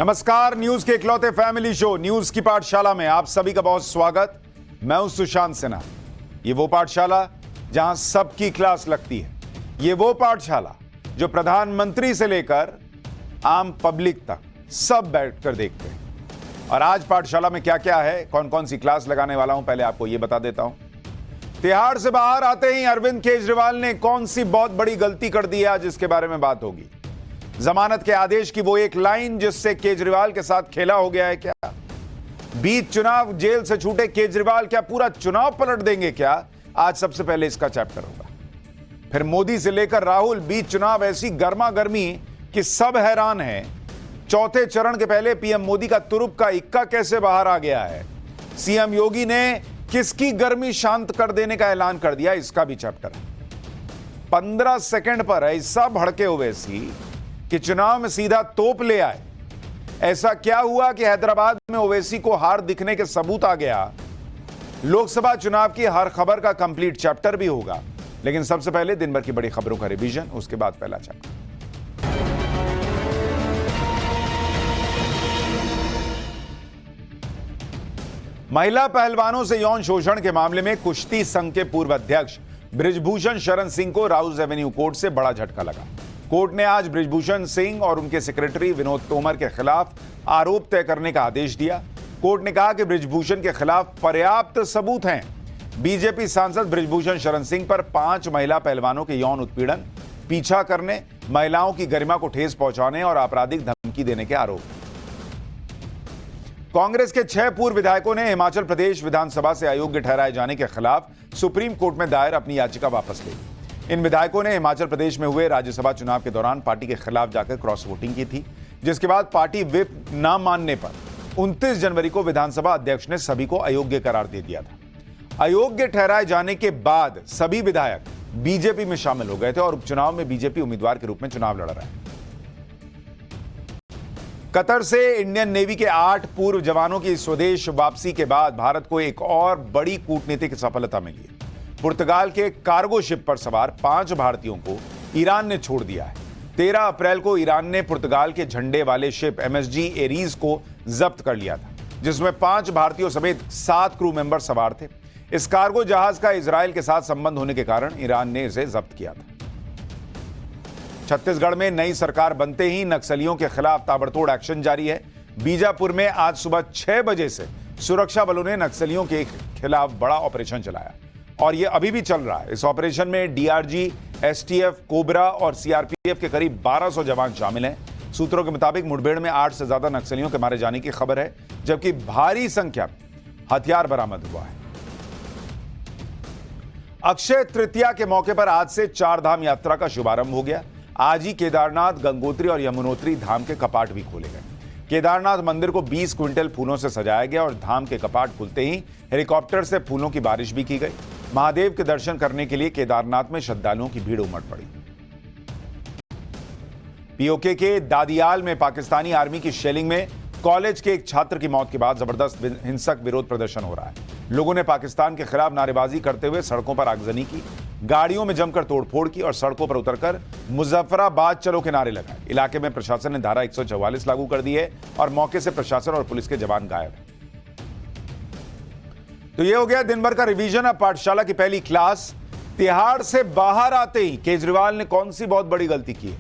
नमस्कार, न्यूज के इकलौते फैमिली शो न्यूज की पाठशाला में आप सभी का बहुत स्वागत। मैं हूं सुशांत सिन्हा। ये वो पाठशाला जहां सबकी क्लास लगती है। ये वो पाठशाला जो प्रधानमंत्री से लेकर आम पब्लिक तक सब बैठकर देखते हैं। और आज पाठशाला में क्या क्या है, कौन कौन सी क्लास लगाने वाला हूं, पहले आपको यह बता देता हूं। तिहाड़ से बाहर आते ही अरविंद केजरीवाल ने कौन सी बहुत बड़ी गलती कर दी है, आज इसके बारे में बात होगी। जमानत के आदेश की वो एक लाइन जिससे केजरीवाल के साथ खेला हो गया है क्या? बीच चुनाव जेल से छूटे केजरीवाल क्या पूरा चुनाव पलट देंगे क्या? आज सबसे पहले इसका चैप्टर होगा। फिर मोदी से लेकर राहुल, बीच चुनाव ऐसी गर्मा गर्मी कि सब हैरान हैं। चौथे चरण के पहले पीएम मोदी का तुरुप का इक्का कैसे बाहर आ गया है? सीएम योगी ने किसकी गर्मी शांत कर देने का ऐलान कर दिया, इसका भी चैप्टर है। 15 सेकंड पर ऐसा भड़के ओवैसी कि चुनाव में सीधा तोप ले आए। ऐसा क्या हुआ कि हैदराबाद में ओवैसी को हार दिखने के सबूत आ गया? लोकसभा चुनाव की हर खबर का कंप्लीट चैप्टर भी होगा। लेकिन सबसे पहले दिन भर की बड़ी खबरों का रिवीजन, उसके बाद पहला चैप्टर। महिला पहलवानों से यौन शोषण के मामले में कुश्ती संघ के पूर्व अध्यक्ष बृजभूषण शरण सिंह को राउज एवेन्यू कोर्ट से बड़ा झटका लगा। कोर्ट ने आज बृजभूषण सिंह और उनके सेक्रेटरी विनोद तोमर के खिलाफ आरोप तय करने का आदेश दिया। कोर्ट ने कहा कि बृजभूषण के खिलाफ पर्याप्त सबूत हैं। बीजेपी सांसद बृजभूषण शरण सिंह पर 5 महिला पहलवानों के यौन उत्पीड़न, पीछा करने, महिलाओं की गरिमा को ठेस पहुंचाने और आपराधिक धमकी देने के आरोप। कांग्रेस के 6 पूर्व विधायकों ने हिमाचल प्रदेश विधानसभा से अयोग्य ठहराए जाने के खिलाफ सुप्रीम कोर्ट में दायर अपनी याचिका वापस ली। इन विधायकों ने हिमाचल प्रदेश में हुए राज्यसभा चुनाव के दौरान पार्टी के खिलाफ जाकर क्रॉस वोटिंग की थी, जिसके बाद पार्टी व्हिप न मानने पर 29 जनवरी को विधानसभा अध्यक्ष ने सभी को अयोग्य करार दे दिया था। अयोग्य ठहराए जाने के बाद सभी विधायक बीजेपी में शामिल हो गए थे और उपचुनाव में बीजेपी उम्मीदवार के रूप में चुनाव लड़ रहे हैं। कतर से इंडियन नेवी के 8 पूर्व जवानों की स्वदेश वापसी के बाद भारत को एक और बड़ी कूटनीतिक सफलता मिली है। पुर्तगाल के कार्गो शिप पर सवार 5 भारतीयों को ईरान ने छोड़ दिया है। 13 अप्रैल को ईरान ने पुर्तगाल के झंडे वाले शिप एमएसजी एरीज को जब्त कर लिया था, जिसमें 5 भारतीयों समेत 7 क्रू मेंबर सवार थे। इस कार्गो जहाज का इजरायल के साथ संबंध होने के कारण ईरान ने इसे जब्त किया था। छत्तीसगढ़ में नई सरकार बनते ही नक्सलियों के खिलाफ ताबड़तोड़ एक्शन जारी है। बीजापुर में आज सुबह 6 बजे से सुरक्षा बलों ने नक्सलियों के खिलाफ बड़ा ऑपरेशन चलाया और यह अभी भी चल रहा है। इस ऑपरेशन में डीआरजी, एसटीएफ, कोबरा और सीआरपीएफ के करीब 1200 जवान शामिल हैं। सूत्रों के मुताबिक मुठभेड़ में 8 से ज्यादा नक्सलियों के मारे जाने की खबर है, जबकि भारी संख्या में हथियार बरामद हुआ है। अक्षय तृतीया के मौके पर आज से 4 धाम यात्रा का शुभारंभ हो गया। आज ही केदारनाथ, गंगोत्री और यमुनोत्री धाम के कपाट भी खोले गए। केदारनाथ मंदिर को 20 क्विंटल फूलों से सजाया गया और धाम के कपाट खुलते ही हेलीकॉप्टर से फूलों की बारिश भी की गई। महादेव के दर्शन करने के लिए केदारनाथ में श्रद्धालुओं की भीड़ उमड़ पड़ी। पीओके के दादियाल में पाकिस्तानी आर्मी की शेलिंग में कॉलेज के एक छात्र की मौत के बाद जबरदस्त हिंसक विरोध प्रदर्शन हो रहा है। लोगों ने पाकिस्तान के खिलाफ नारेबाजी करते हुए सड़कों पर आगजनी की, गाड़ियों में जमकर तोड़फोड़ की और सड़कों पर उतरकर मुजफ्फराबाद चलो के नारे लगाए। इलाके में प्रशासन ने धारा 144 लागू कर दी है और मौके से प्रशासन और पुलिस के जवान गायब हैं। तो यह हो गया दिन भर का रिवीजन। अब पाठशाला की पहली क्लास। तिहाड़ से बाहर आते ही केजरीवाल ने कौन सी बहुत बड़ी गलती की है?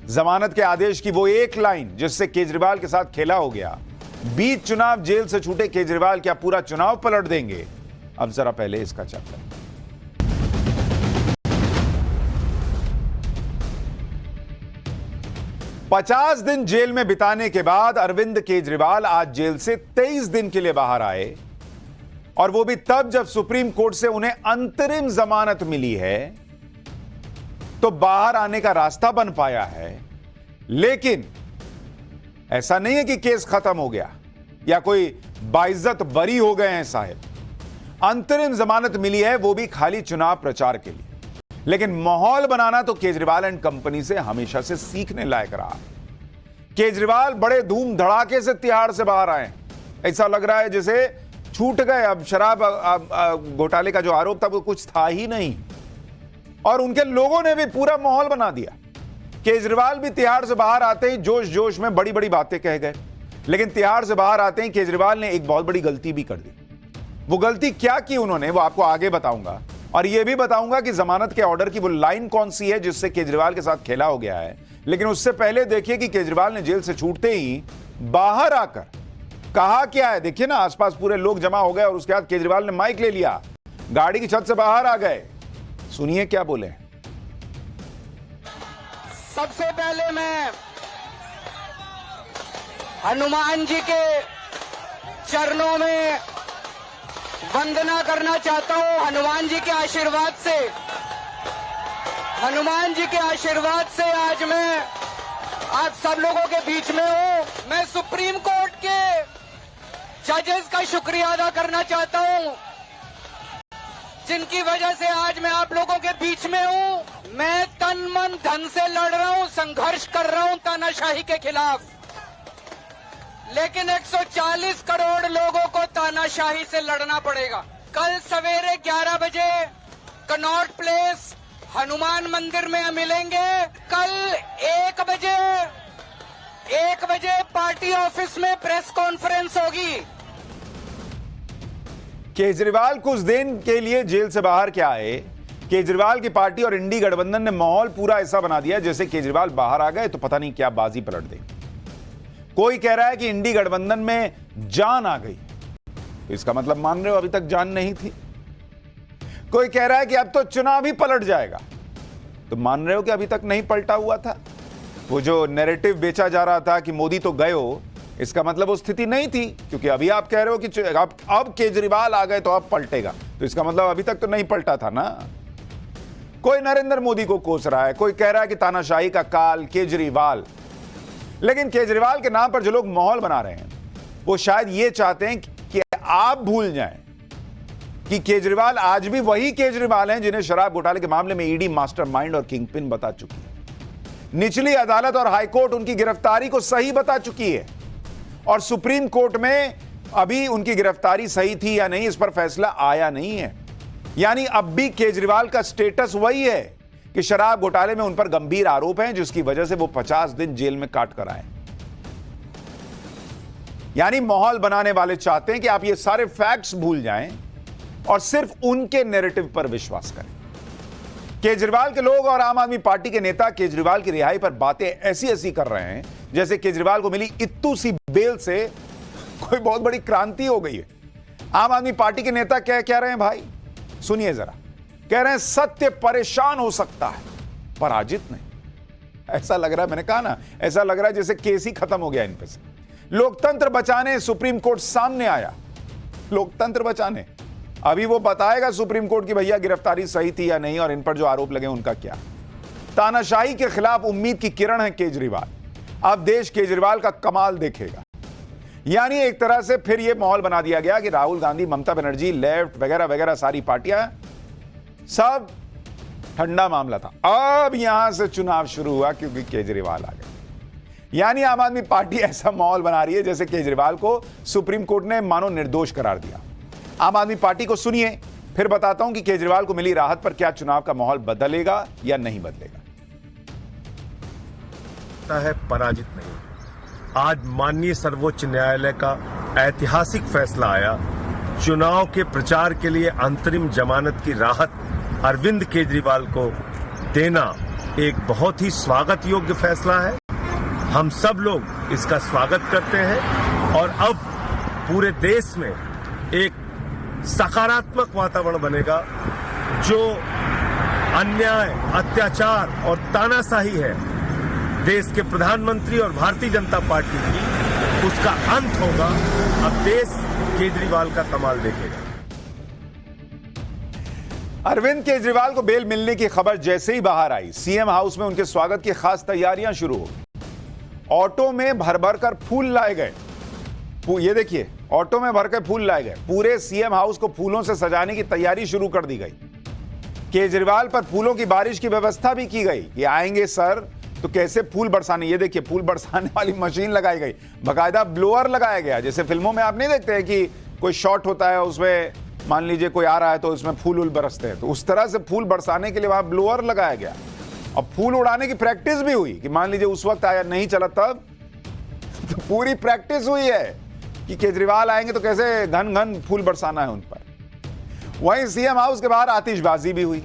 जमानत के आदेश की वो एक लाइन जिससे केजरीवाल के साथ खेला हो गया। बीच चुनाव जेल से छूटे केजरीवाल क्या पूरा चुनाव पलट देंगे? अब जरा पहले इसका चैप्टर। पचास दिन जेल में बिताने के बाद अरविंद केजरीवाल आज जेल से 23 दिन के लिए बाहर आए, और वो भी तब जब सुप्रीम कोर्ट से उन्हें अंतरिम जमानत मिली है, तो बाहर आने का रास्ता बन पाया है। लेकिन ऐसा नहीं है कि केस खत्म हो गया या कोई बाइज्जत बरी हो गए हैं साहब। अंतरिम जमानत मिली है, वो भी खाली चुनाव प्रचार के लिए। लेकिन माहौल बनाना तो केजरीवाल एंड कंपनी से हमेशा से सीखने लायक रहा। केजरीवाल बड़े धूम धड़ाके से तिहाड़ से बाहर आए। ऐसा लग रहा है जैसे छूट गए। अब शराब घोटाले का जो आरोप था वो कुछ था ही नहीं, और उनके लोगों ने भी पूरा माहौल बना दिया। केजरीवाल भी तिहाड़ से बाहर आते ही जोश जोश में बड़ी बड़ी बातें कह गए, लेकिन तिहाड़ से बाहर आते ही केजरीवाल ने एक बहुत बड़ी गलती भी कर दी। वो गलती क्या की उन्होंने, वो आपको आगे बताऊंगा, और यह भी बताऊंगा कि जमानत के ऑर्डर की वो लाइन कौन सी है जिससे केजरीवाल के साथ खेला हो गया है। लेकिन उससे पहले देखिए कि केजरीवाल ने जेल से छूटते ही बाहर आकर कहा क्या है। देखिए ना, आसपास पूरे लोग जमा हो गए और उसके बाद केजरीवाल ने माइक ले लिया, गाड़ी की छत से बाहर आ गए। सुनिए क्या बोले। सबसे पहले मैं हनुमान जी के चरणों में वंदना करना चाहता हूं। हनुमान जी के आशीर्वाद से, हनुमान जी के आशीर्वाद से आज मैं आप सब लोगों के बीच में हूं। मैं सुप्रीम कोर्ट के जजेस का शुक्रिया अदा करना चाहता हूं, जिनकी वजह से आज मैं आप लोगों के बीच में हूं। मैं तन मन धन से लड़ रहा हूं, संघर्ष कर रहा हूं तानाशाही के खिलाफ, लेकिन 140 करोड़ लोगों को तानाशाही से लड़ना पड़ेगा। कल सवेरे 11 बजे कनॉट प्लेस हनुमान मंदिर में मिलेंगे। कल 1 बजे पार्टी ऑफिस में प्रेस कॉन्फ्रेंस होगी। केजरीवाल कुछ दिन के लिए जेल से बाहर क्या आए, केजरीवाल की पार्टी और इंडी गठबंधन ने माहौल पूरा ऐसा बना दिया जैसे केजरीवाल बाहर आ गए तो पता नहीं क्या बाजी पलट दे। कोई कह रहा है कि इंडी गठबंधन में जान आ गई, तो इसका मतलब मान रहे हो अभी तक जान नहीं थी। कोई कह रहा है कि अब तो चुनाव ही पलट जाएगा, तो मान रहे हो कि अभी तक नहीं पलटा हुआ था। वो जो नैरेटिव बेचा जा रहा था कि मोदी तो गए हो, इसका मतलब वो स्थिति नहीं थी, क्योंकि अभी आप कह रहे हो कि अब केजरीवाल आ गए तो अब पलटेगा, तो इसका मतलब अभी तक तो नहीं पलटा था ना। कोई नरेंद्र मोदी को कोस रहा है, कोई कह रहा है कि तानाशाही का काल केजरीवाल। लेकिन केजरीवाल के नाम पर जो लोग माहौल बना रहे हैं वो शायद ये चाहते हैं कि आप भूल जाएं कि केजरीवाल आज भी वही केजरीवाल हैं जिन्हें शराब घोटाले के मामले में ईडी मास्टरमाइंड और किंगपिन बता चुकी है। निचली अदालत और हाईकोर्ट उनकी गिरफ्तारी को सही बता चुकी है, और सुप्रीम कोर्ट में अभी उनकी गिरफ्तारी सही थी या नहीं इस पर फैसला आया नहीं है। यानी अब भी केजरीवाल का स्टेटस वही है कि शराब घोटाले में उन पर गंभीर आरोप हैं, जिसकी वजह से वो 50 दिन जेल में काट कर आए। यानी माहौल बनाने वाले चाहते हैं कि आप ये सारे फैक्ट्स भूल जाएं और सिर्फ उनके नैरेटिव पर विश्वास करें। केजरीवाल के लोग और आम आदमी पार्टी के नेता केजरीवाल की रिहाई पर बातें ऐसी ऐसी कर रहे हैं जैसे केजरीवाल को मिली इत्तू सी बेल से कोई बहुत बड़ी क्रांति हो गई है। आम आदमी पार्टी के नेता क्या रहे हैं भाई, सुनिए जरा। कह रहे हैं सत्य परेशान हो सकता है, पराजित नहीं। ऐसा लग रहा है, मैंने कहा ना, ऐसा लग रहा है जैसे केस ही खत्म हो गया इन पे से। लोकतंत्र बचाने सुप्रीम कोर्ट सामने आया, लोकतंत्र बचाने। अभी वो बताएगा सुप्रीम कोर्ट की भैया गिरफ्तारी सही थी या नहीं और इन पर जो आरोप लगे उनका क्या। तानाशाही के खिलाफ उम्मीद की किरण है केजरीवाल। अब देश केजरीवाल का कमाल देखेगा। यानी एक तरह से फिर यह माहौल बना दिया गया कि राहुल गांधी, ममता बनर्जी, लेफ्ट वगैरह वगैरह सारी पार्टियां, सब ठंडा मामला था। अब यहां से चुनाव शुरू हुआ क्योंकि केजरीवाल आ गए। यानी आम आदमी पार्टी ऐसा माहौल बना रही है जैसे केजरीवाल को सुप्रीम कोर्ट ने मानो निर्दोष करार दिया। आम आदमी पार्टी को सुनिए, फिर बताता हूं कि केजरीवाल को मिली राहत पर क्या चुनाव का माहौल बदलेगा या नहीं बदलेगा। है पराजित नहीं। आज माननीय सर्वोच्च न्यायालय का ऐतिहासिक फैसला आया। चुनाव के प्रचार के लिए अंतरिम जमानत की राहत अरविंद केजरीवाल को देना एक बहुत ही स्वागत योग्य फैसला है। हम सब लोग इसका स्वागत करते हैं और अब पूरे देश में एक सकारात्मक वातावरण बनेगा। जो अन्याय, अत्याचार और तानाशाही है देश के प्रधानमंत्री और भारतीय जनता पार्टी की, उसका अंत होगा। अब देश केजरीवाल का कमाल देखेगा। अरविंद केजरीवाल को बेल मिलने की खबर जैसे ही बाहर आई, सीएम हाउस में उनके स्वागत की खास तैयारियां शुरू हो गई। ऑटो में भर भर कर फूल लाए गए। ये देखिए, ऑटो में भर कर फूल लाए गए। पूरे सीएम हाउस को फूलों से सजाने की तैयारी शुरू कर दी गई। केजरीवाल पर फूलों की बारिश की व्यवस्था भी की गई। ये आएंगे सर तो कैसे फूल बरसाने, ये देखिए फूल बरसाने वाली मशीन लगाई गई, बाकायदा ब्लोअर लगाया गया। जैसे फिल्मों में आप नहीं देखते हैं कि कोई शॉट होता है उसमें मान लीजिए कोई आ रहा है तो उसमें फूल बरसते हैं, तो उस तरह से फूल बरसाने के लिए वहां ब्लोअर लगाया गया। और फूल उड़ाने की प्रैक्टिस भी हुई कि मान लीजिए उस वक्त आया नहीं चला तब तो पूरी प्रैक्टिस हुई है कि केजरीवाल आएंगे तो कैसे घन घन फूल बरसाना है उन पर। वहीं सीएम हाउस के बाहर आतिशबाजी भी हुई।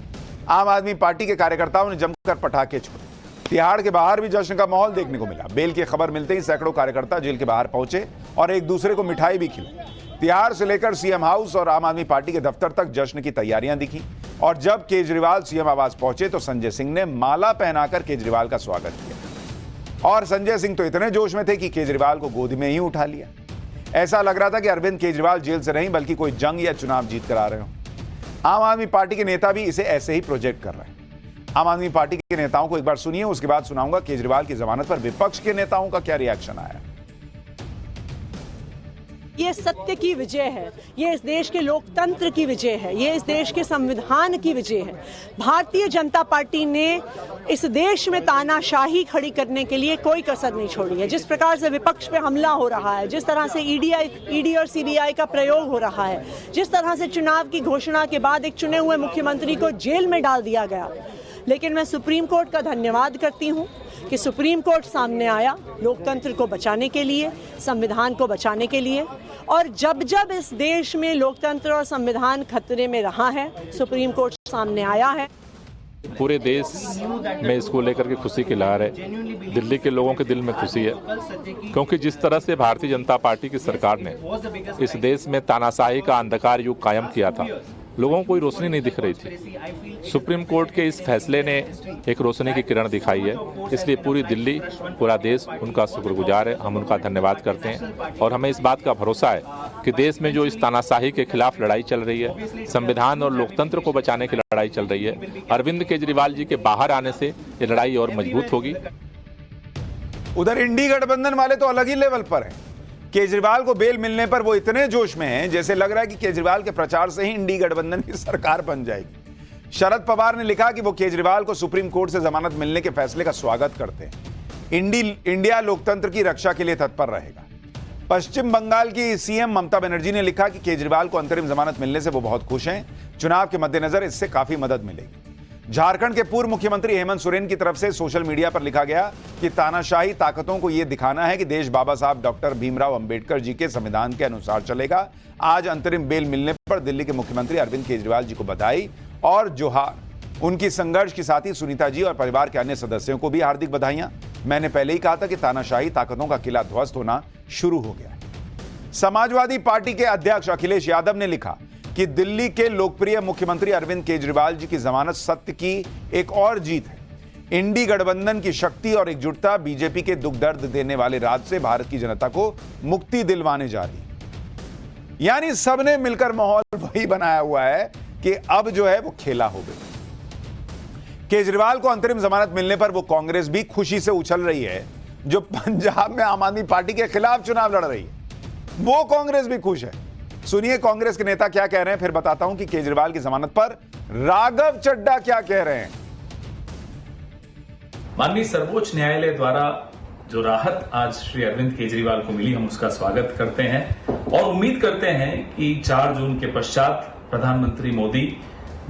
आम आदमी पार्टी के कार्यकर्ताओं ने जमकर पटाखे छोड़े। तिहाड़ के बाहर भी जश्न का माहौल देखने को मिला। बेल की खबर मिलते ही सैकड़ों कार्यकर्ता जेल के बाहर पहुंचे और एक दूसरे को मिठाई भी खिलाई। तिहाड़ से लेकर सीएम हाउस और आम आदमी पार्टी के दफ्तर तक जश्न की तैयारियां दिखी और जब केजरीवाल सीएम आवास पहुंचे तो संजय सिंह ने माला पहनाकर केजरीवाल का स्वागत किया और संजय सिंह तो इतने जोश में थे कि केजरीवाल को गोद में ही उठा लिया। ऐसा लग रहा था कि अरविंद केजरीवाल जेल से नहीं बल्कि कोई जंग या चुनाव जीत कर आ रहे हो। आम आदमी पार्टी के नेता भी इसे ऐसे ही प्रोजेक्ट कर रहे हैं। आम आदमी पार्टी के नेताओं को एक बार सुनिए, उसके बाद सुनाऊंगा केजरीवाल की जमानत पर विपक्ष के नेताओं का क्या रिएक्शन आया। ये सत्य की विजय है, ये इस देश के लोकतंत्र की विजय है, ये इस देश के संविधान की विजय है। भारतीय जनता पार्टी ने इस देश में तानाशाही खड़ी करने के लिए कोई कसर नहीं छोड़ी है। जिस प्रकार से विपक्ष पे हमला हो रहा है, जिस तरह से ईडी और सीबीआई का प्रयोग हो रहा है, जिस तरह से चुनाव की घोषणा के बाद एक चुने हुए मुख्यमंत्री को जेल में डाल दिया गया, लेकिन मैं सुप्रीम कोर्ट का धन्यवाद करती हूं कि सुप्रीम कोर्ट सामने आया लोकतंत्र को बचाने के लिए, संविधान को बचाने के लिए। और जब जब इस देश में लोकतंत्र और संविधान खतरे में रहा है, सुप्रीम कोर्ट सामने आया है। पूरे देश में इसको लेकर के खुशी की लहर है। दिल्ली के लोगों के दिल में खुशी है क्योंकि जिस तरह से भारतीय जनता पार्टी की सरकार ने इस देश में तानाशाही का अंधकार युग कायम किया था, लोगों को कोई रोशनी नहीं दिख रही थी। सुप्रीम कोर्ट के इस फैसले ने एक रोशनी की किरण दिखाई है, इसलिए पूरी दिल्ली, पूरा देश उनका शुक्रगुजार है। हम उनका धन्यवाद करते हैं और हमें इस बात का भरोसा है कि देश में जो इस तानाशाही के खिलाफ लड़ाई चल रही है, संविधान और लोकतंत्र को बचाने की लड़ाई चल रही है, अरविंद केजरीवाल जी के बाहर आने से ये लड़ाई और मजबूत होगी। उधर इंडी गठबंधन वाले तो अलग ही लेवल पर हैं। केजरीवाल को बेल मिलने पर वो इतने जोश में हैं जैसे लग रहा है कि केजरीवाल के प्रचार से ही इंडी गठबंधन की सरकार बन जाएगी। शरद पवार ने लिखा कि वो केजरीवाल को सुप्रीम कोर्ट से जमानत मिलने के फैसले का स्वागत करते हैं। इंडिया लोकतंत्र की रक्षा के लिए तत्पर रहेगा। पश्चिम बंगाल की सीएम ममता बनर्जी ने लिखा कि केजरीवाल को अंतरिम जमानत मिलने से वो बहुत खुश हैं। चुनाव के मद्देनजर इससे काफी मदद मिलेगी। झारखंड के पूर्व मुख्यमंत्री हेमंत सोरेन की तरफ से सोशल मीडिया पर लिखा गया कि तानाशाही ताकतों को यह दिखाना है कि देश बाबा साहब डॉक्टर भीमराव अंबेडकर जी के संविधान के अनुसार चलेगा। आज अंतरिम बेल मिलने पर दिल्ली के मुख्यमंत्री अरविंद केजरीवाल जी को बधाई और जोहार। उनकी संघर्ष की साथी सुनीता जी और परिवार के अन्य सदस्यों को भी हार्दिक बधाइयां। मैंने पहले ही कहा था कि तानाशाही ताकतों का किला ध्वस्त होना शुरू हो गया है। समाजवादी पार्टी के अध्यक्ष अखिलेश यादव ने लिखा कि दिल्ली के लोकप्रिय मुख्यमंत्री अरविंद केजरीवाल जी की जमानत सत्य की एक और जीत है। इंडी गठबंधन की शक्ति और एकजुटता बीजेपी के दुख दर्द देने वाले राज से भारत की जनता को मुक्ति दिलवाने जा रही है। यानी सबने मिलकर माहौल वही बनाया हुआ है कि अब जो है वो खेला हो गया। केजरीवाल को अंतरिम जमानत मिलने पर वो कांग्रेस भी खुशी से उछल रही है जो पंजाब में आम आदमी पार्टी के खिलाफ चुनाव लड़ रही है। वो कांग्रेस भी खुश है। सुनिए कांग्रेस के नेता क्या कह रहे हैं, फिर बताता हूं कि केजरीवाल की जमानत पर राघव चड्ढा क्या कह रहे हैं। माननीय सर्वोच्च न्यायालय द्वारा जो राहत आज श्री अरविंद केजरीवाल को मिली, हम उसका स्वागत करते हैं और उम्मीद करते हैं कि 4 जून के पश्चात प्रधानमंत्री मोदी,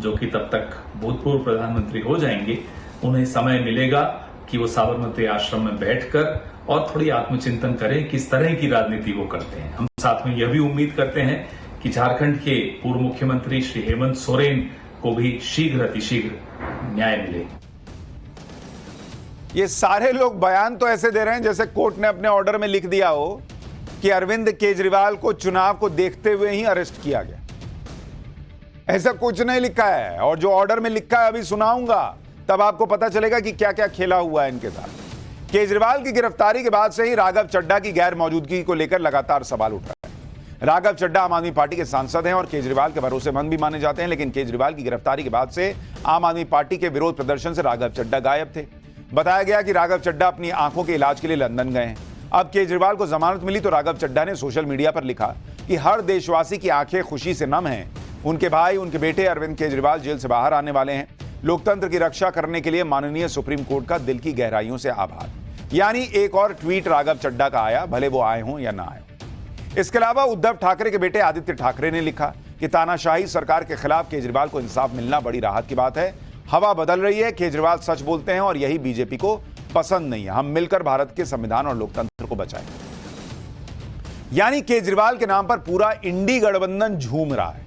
जो कि तब तक भूतपूर्व प्रधानमंत्री हो जाएंगे, उन्हें समय मिलेगा कि वो साबरमती आश्रम में बैठकर और थोड़ी आत्मचिंतन करें किस तरह की राजनीति वो करते हैं। हम साथ में यह भी उम्मीद करते हैं कि झारखंड के पूर्व मुख्यमंत्री श्री हेमंत सोरेन को भी शीघ्र अतिशीघ्र न्याय मिले। ये सारे लोग बयान तो ऐसे दे रहे हैं जैसे कोर्ट ने अपने ऑर्डर में लिख दिया हो कि अरविंद केजरीवाल को चुनाव को देखते हुए ही अरेस्ट किया गया। ऐसा कुछ नहीं लिखा है और जो ऑर्डर में लिखा है अभी सुनाऊंगा, तब आपको पता चलेगा कि क्या क्या खेला हुआ है इनके साथ। केजरीवाल की गिरफ्तारी के बाद से ही राघव चड्ढा की गैर मौजूदगी को लेकर लगातार सवाल उठ रहा है। राघव चड्ढा आम आदमी पार्टी के सांसद हैं और केजरीवाल के भरोसेमंद भी माने जाते हैं, लेकिन केजरीवाल की गिरफ्तारी के बाद से आम आदमी पार्टी के विरोध प्रदर्शन से राघव चड्ढा गायब थे। बताया गया कि राघव चड्ढा अपनी आंखों के इलाज के लिए लंदन गए हैं। अब केजरीवाल को जमानत मिली तो राघव चड्ढा ने सोशल मीडिया पर लिखा कि हर देशवासी की आंखें खुशी से नम हैं। उनके भाई, उनके बेटे अरविंद केजरीवाल जेल से बाहर आने वाले हैं। लोकतंत्र की रक्षा करने के लिए माननीय सुप्रीम कोर्ट का दिल की गहराइयों से आभार। यानी एक और ट्वीट राघव चड्ढा का आया, भले वो आए हों या ना आए हों। इसके अलावा उद्धव ठाकरे के बेटे आदित्य ठाकरे ने लिखा कि तानाशाही सरकार के खिलाफ केजरीवाल को इंसाफ मिलना बड़ी राहत की बात है हवा बदल रही है, केजरीवाल सच बोलते हैं और यही बीजेपी को पसंद नहीं है। हम मिलकर भारत के संविधान और लोकतंत्र को बचाएं। यानी केजरीवाल के नाम पर पूरा इंडी गठबंधन झूम रहा है।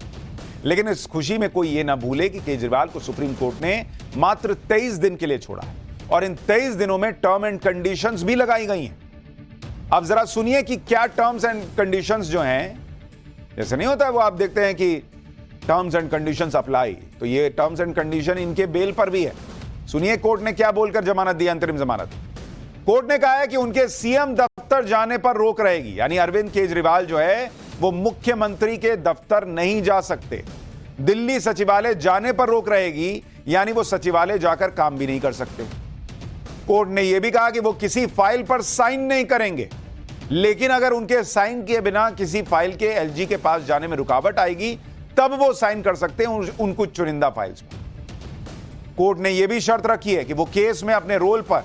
लेकिन इस खुशी में कोई यह ना भूले कि केजरीवाल को सुप्रीम कोर्ट ने मात्र 23 दिन के लिए छोड़ा है और इन 23 दिनों में टर्म एंड कंडीशंस भी लगाई गई हैं। अब जरा सुनिए कि क्या टर्म्स एंड कंडीशंस जो हैं, जैसे नहीं होता है वो आप देखते हैं कि टर्म्स एंड कंडीशंस अप्लाई, तो ये टर्म्स एंड कंडीशन इनके बेल पर भी है। सुनिए कोर्ट ने क्या बोलकर जमानत दी, अंतरिम जमानत। कोर्ट ने कहा है कि उनके सीएम दफ्तर जाने पर रोक रहेगी, यानी अरविंद केजरीवाल जो है वो मुख्यमंत्री के दफ्तर नहीं जा सकते। दिल्ली सचिवालय जाने पर रोक रहेगी, यानी वो सचिवालय जाकर काम भी नहीं कर सकते। कोर्ट ने यह भी कहा कि वो किसी फाइल पर साइन नहीं करेंगे, लेकिन अगर उनके साइन किए बिना किसी फाइल के एलजी के पास जाने में रुकावट आएगी तब वो साइन कर सकते हैं उन कुछ चुनिंदा फाइल्स पर। कोर्ट ने यह भी शर्त रखी है कि वो केस में अपने रोल पर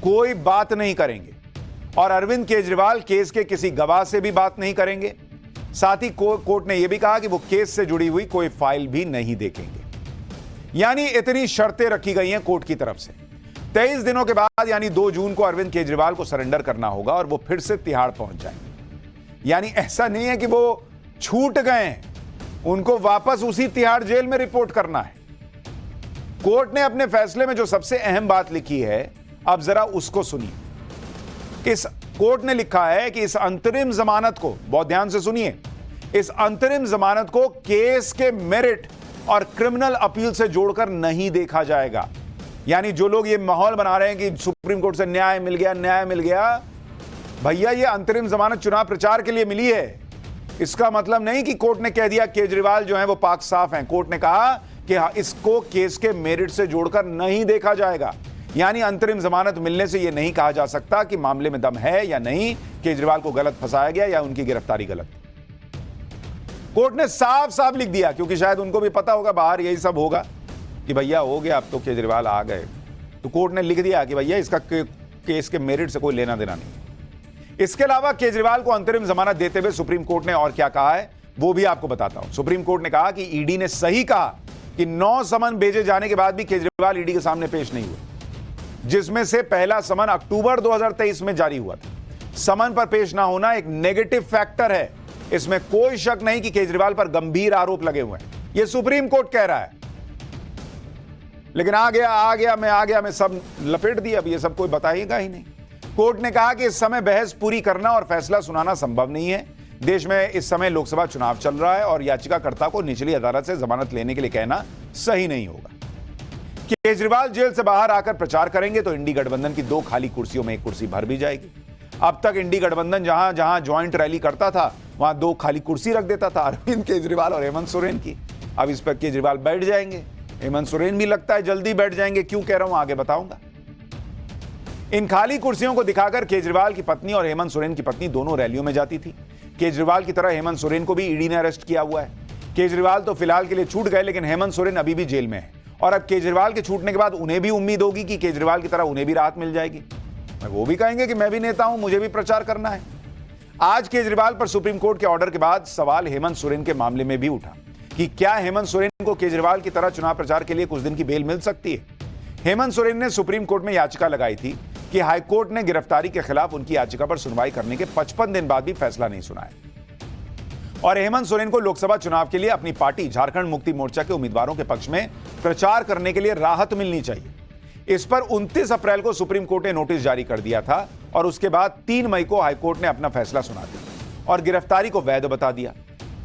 कोई बात नहीं करेंगे और अरविंद केजरीवाल केस के किसी गवाह से भी बात नहीं करेंगे। साथ ही कोर्ट ने यह भी कहा कि वो केस से जुड़ी हुई कोई फाइल भी नहीं देखेंगे। यानी इतनी शर्तें रखी गई हैं कोर्ट की तरफ से। 23 दिनों के बाद यानी 2 जून को अरविंद केजरीवाल को सरेंडर करना होगा और वो फिर से तिहाड़ पहुंच जाएंगे। यानी ऐसा नहीं है कि वो छूट गए हैं, उनको वापस उसी तिहाड़ जेल में रिपोर्ट करना है। कोर्ट ने अपने फैसले में जो सबसे अहम बात लिखी है, अब जरा उसको सुनिए। इस कोर्ट ने लिखा है कि इस अंतरिम जमानत को, बहुत ध्यान से सुनिए, इस अंतरिम जमानत को केस के मेरिट और क्रिमिनल अपील से जोड़कर नहीं देखा जाएगा। यानी जो लोग ये माहौल बना रहे हैं कि सुप्रीम कोर्ट से न्याय मिल गया, भैया ये अंतरिम जमानत चुनाव प्रचार के लिए मिली है। इसका मतलब नहीं कि कोर्ट ने कह दिया केजरीवाल जो है वो पाक साफ हैं। कोर्ट ने कहा कि इसको केस के मेरिट से जोड़कर नहीं देखा जाएगा। यानी अंतरिम जमानत मिलने से यह नहीं कहा जा सकता कि मामले में दम है या नहीं, केजरीवाल को गलत फंसाया गया या उनकी गिरफ्तारी गलत। कोर्ट ने साफ साफ लिख दिया, क्योंकि शायद उनको भी पता होगा बाहर यही सब होगा कि भैया हो गया, अब तो केजरीवाल आ गए, तो कोर्ट ने लिख दिया कि भैया इसका केस के मेरिट से कोई लेना देना नहीं। इसके अलावा केजरीवाल को अंतरिम जमानत देते हुए सुप्रीम कोर्ट ने और क्या कहा है वो भी आपको बताता हूं। सुप्रीम कोर्ट ने कहा कि ईडी ने सही कहा कि 9 समन भेजे जाने के बाद भी केजरीवाल ईडी के सामने पेश नहीं हुए, जिसमें से पहला समन अक्टूबर 2023 में जारी हुआ था। समन पर पेश ना होना एक नेगेटिव फैक्टर है, इसमें कोई शक नहीं कि केजरीवाल पर गंभीर आरोप लगे हुए हैं, यह सुप्रीम कोर्ट कह रहा है। लेकिन आ गया मैं सब लपेट दिया, अब ये सब कोई बताएगा ही नहीं। कोर्ट ने कहा कि इस समय बहस पूरी करना और फैसला सुनाना संभव नहीं है। देश में इस समय लोकसभा चुनाव चल रहा है और याचिकाकर्ता को निचली अदालत से जमानत लेने के लिए कहना सही नहीं होगा। केजरीवाल जेल से बाहर आकर प्रचार करेंगे तो इंडी गठबंधन की 2 खाली कुर्सियों में 1 कुर्सी भर भी जाएगी। अब तक इंडी गठबंधन जहां जहां ज्वाइंट रैली करता था वहां 2 खाली कुर्सी रख देता था, अरविंद केजरीवाल और हेमंत सोरेन की। अब इस पर केजरीवाल बैठ जाएंगे, हेमंत सोरेन भी लगता है जल्दी बैठ जाएंगे। क्यों कह रहा हूं आगे बताऊंगा। इन खाली कुर्सियों को दिखाकर केजरीवाल की पत्नी और हेमंत सोरेन की पत्नी दोनों रैलियों में जाती थी। केजरीवाल की तरह हेमंत सोरेन को भी ईडी ने अरेस्ट किया हुआ है। केजरीवाल तो फिलहाल के लिए छूट गए, लेकिन हेमंत सोरेन अभी भी जेल में है और अब केजरीवाल के छूटने के बाद उन्हें भी उम्मीद होगी कि केजरीवाल की तरह उन्हें भी राहत मिल जाएगी। वो भी कहेंगे कि मैं भी नेता हूं, मुझे भी प्रचार करना है। आज केजरीवाल पर सुप्रीम कोर्ट के ऑर्डर के बाद सवाल हेमंत सोरेन के मामले में भी उठा कि क्या हेमंत सोरेन को केजरीवाल की तरह चुनाव प्रचार के लिए कुछ दिन की बेल मिल सकती है। हेमंत सोरेन ने सुप्रीम कोर्ट में याचिका लगाई थी कि हाईकोर्ट ने गिरफ्तारी के खिलाफ उनकी याचिका पर सुनवाई करने के 55 दिन बाद भी फैसला नहीं सुनाया और हेमंत सोरेन को लोकसभा चुनाव के लिए अपनी पार्टी झारखंड मुक्ति मोर्चा के उम्मीदवारों के पक्ष में प्रचार करने के लिए राहत मिलनी चाहिए। इस पर 29 अप्रैल को सुप्रीम कोर्ट ने नोटिस जारी कर दिया था और उसके बाद 3 मई को हाईकोर्ट ने अपना फैसला सुना दिया और गिरफ्तारी को वैध बता दिया।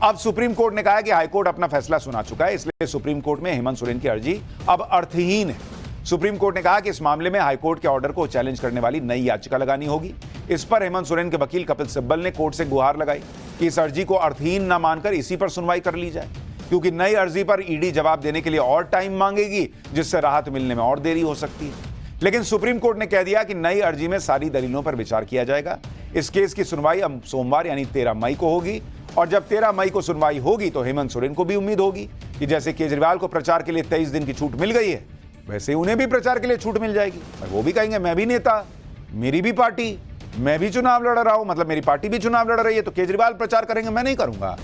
अब सुप्रीम कोर्ट ने कहा कि हाईकोर्ट अपना फैसला सुना चुका है, इसलिए सुप्रीम कोर्ट में हेमंत सोरेन की अर्जी अब अर्थहीन है। सुप्रीम कोर्ट ने कहा कि इस मामले में हाईकोर्ट के ऑर्डर को चैलेंज करने वाली नई याचिका लगानी होगी। इस पर हेमंत सोरेन के वकील कपिल सिब्बल ने कोर्ट से गुहार लगाई कि इस अर्जी को अर्थहीन न मानकर इसी पर सुनवाई कर ली जाए, क्योंकि नई अर्जी पर ईडी जवाब देने के लिए और टाइम मांगेगी, जिससे राहत मिलने में और देरी हो सकती है। लेकिन सुप्रीम कोर्ट ने कह दिया कि नई अर्जी में सारी दलीलों पर विचार किया जाएगा। इस केस की सुनवाई अब सोमवार यानी 13 मई को होगी और जब 13 मई को सुनवाई होगी तो हेमंत सोरेन को भी उम्मीद होगी कि जैसे केजरीवाल को प्रचार के लिए 23 दिन की छूट मिल गई है, वैसे उन्हें भी प्रचार के लिए छूट मिल जाएगी। वो भी कहेंगे मैं भी नेता, मेरी भी पार्टी, मैं भी चुनाव लड़ रहा हूं, मतलब मेरी पार्टी भी चुनाव लड़ रही है, तो केजरीवाल प्रचार करेंगे, मैं नहीं करूंगा।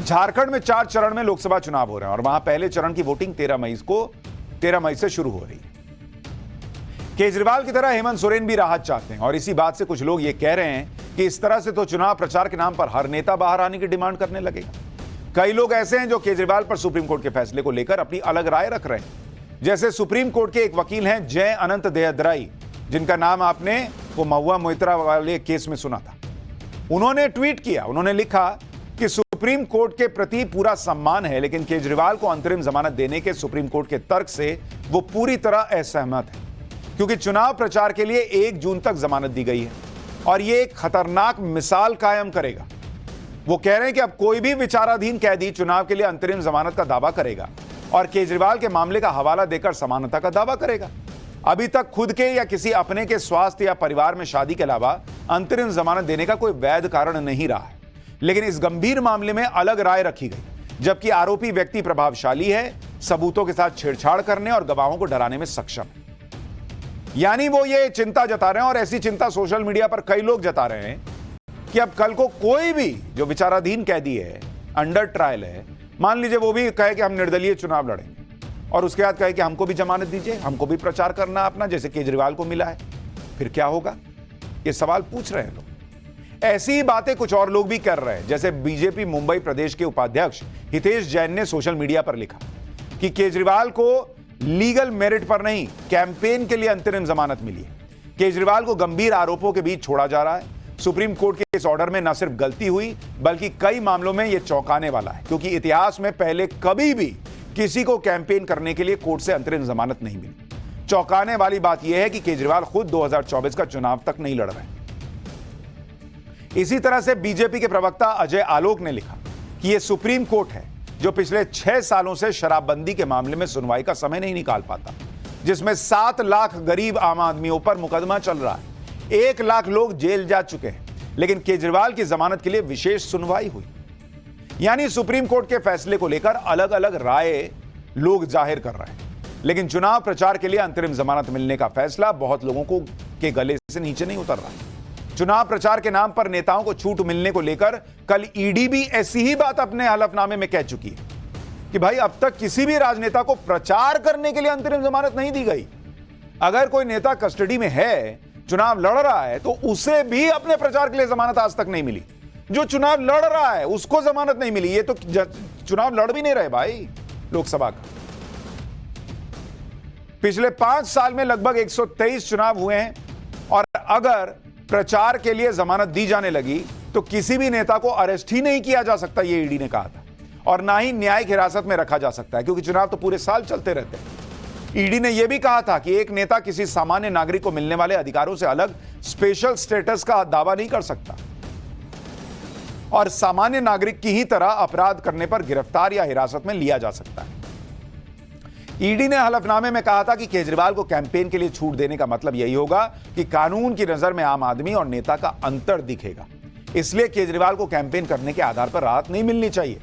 झारखंड में 4 चरण में लोकसभा चुनाव हो रहे हैं और वहां पहले चरण की वोटिंग 13 मई को 13 मई से शुरू हो रही है। केजरीवाल की तरह हेमंत सोरेन भी राहत चाहते हैं और इसी बात से कुछ लोग ये कह रहे हैं कि इस तरह से तो चुनाव प्रचार के नाम पर हर नेता बाहर आने की डिमांड करने लगेगा। कई लोग ऐसे हैं जो केजरीवाल पर सुप्रीम कोर्ट के फैसले को लेकर अपनी अलग राय रख रहे हैं। जैसे सुप्रीम कोर्ट के एक वकील हैं जय अनंत देहदराई, जिनका नाम आपने वो महुआ मोइत्रा वाले केस में सुना था। उन्होंने ट्वीट किया, उन्होंने लिखा कि सुप्रीम कोर्ट के प्रति पूरा सम्मान है, लेकिन केजरीवाल को अंतरिम जमानत देने के सुप्रीम कोर्ट के तर्क से वो पूरी तरह असहमत है, क्योंकि चुनाव प्रचार के लिए 1 जून तक जमानत दी गई है और ये एक खतरनाक मिसाल कायम करेगा। वो कह रहे हैं कि अब कोई भी विचाराधीन कैदी चुनाव के लिए अंतरिम जमानत का दावा करेगा और केजरीवाल के मामले का हवाला देकर समानता का दावा करेगा। अभी तक खुद के या किसी अपने के स्वास्थ्य या परिवार में शादी के अलावा अंतरिम जमानत देने का कोई वैध कारण नहीं रहा है, लेकिन इस गंभीर मामले में अलग राय रखी गई, जबकि आरोपी व्यक्ति प्रभावशाली है, सबूतों के साथ छेड़छाड़ करने और गवाहों को डराने में सक्षम है। यानी वो ये चिंता जता रहे हैं और ऐसी चिंता सोशल मीडिया पर कई लोग जता रहे हैं कि अब कल को कोई भी जो विचाराधीन कैदी है, अंडर ट्रायल है, मान लीजिए वो भी कहे कि हम निर्दलीय चुनाव लड़ेंगे और उसके बाद कहे कि हमको भी जमानत दीजिए, हमको भी प्रचार करना अपना, जैसे केजरीवाल को मिला है, फिर क्या होगा? ये सवाल पूछ रहे हैं लोग। ऐसी ही बातें कुछ और लोग भी कर रहे हैं। जैसे बीजेपी मुंबई प्रदेश के उपाध्यक्ष हितेश जैन ने सोशल मीडिया पर लिखा कि केजरीवाल को लीगल मेरिट पर नहीं, कैंपेन के लिए अंतरिम जमानत मिली है। केजरीवाल को गंभीर आरोपों के बीच छोड़ा जा रहा है। सुप्रीम कोर्ट के इस ऑर्डर में न सिर्फ गलती हुई, बल्कि कई मामलों में यह चौंकाने वाला है, क्योंकि इतिहास में पहले कभी भी किसी को कैंपेन करने के लिए कोर्ट से अंतरिम जमानत नहीं मिली। चौंकाने वाली बात यह है कि केजरीवाल खुद 2024 का चुनाव तक नहीं लड़ रहे। इसी तरह से बीजेपी के प्रवक्ता अजय आलोक ने लिखा कि यह सुप्रीम कोर्ट है जो पिछले 6 सालों से शराबबंदी के मामले में सुनवाई का समय नहीं निकाल पाता, जिसमें 7 लाख गरीब आम आदमियों पर मुकदमा चल रहा है, 1 लाख लोग जेल जा चुके हैं, लेकिन केजरीवाल की जमानत के लिए विशेष सुनवाई हुई। यानी सुप्रीम कोर्ट के फैसले को लेकर अलग अलग राय लोग जाहिर कर रहे हैं, लेकिन चुनाव प्रचार के लिए अंतरिम जमानत मिलने का फैसला बहुत लोगों को के गले से नीचे नहीं उतर रहा। चुनाव प्रचार के नाम पर नेताओं को छूट मिलने को लेकर कल ईडी भी ऐसी ही बात अपने हलफनामे में कह चुकी है कि भाई अब तक किसी भी राजनेता को प्रचार करने के लिए अंतरिम जमानत नहीं दी गई। अगर कोई नेता कस्टडी में है, चुनाव लड़ रहा है, तो उसे भी अपने प्रचार के लिए जमानत आज तक नहीं मिली। जो चुनाव लड़ रहा है उसको जमानत नहीं मिली। ये तो चुनाव लड़ भी नहीं रहे भाई लोकसभा का। पिछले 5 साल में लगभग 123 चुनाव हुए हैं और अगर प्रचार के लिए जमानत दी जाने लगी तो किसी भी नेता को अरेस्ट ही नहीं किया जा सकता, ये ईडी ने कहा था, और ना ही न्यायिक हिरासत में रखा जा सकता है, क्योंकि चुनाव तो पूरे साल चलते रहते हैं। ईडी ने यह भी कहा था कि एक नेता किसी सामान्य नागरिक को मिलने वाले अधिकारों से अलग स्पेशल स्टेटस का दावा नहीं कर सकता और सामान्य नागरिक की ही तरह अपराध करने पर गिरफ्तार या हिरासत में लिया जा सकता है। ईडी ने हलफनामे में कहा था कि केजरीवाल को कैंपेन के लिए छूट देने का मतलब यही होगा कि कानून की नजर में आम आदमी और नेता का अंतर दिखेगा, इसलिए केजरीवाल को कैंपेन करने के आधार पर राहत नहीं मिलनी चाहिए।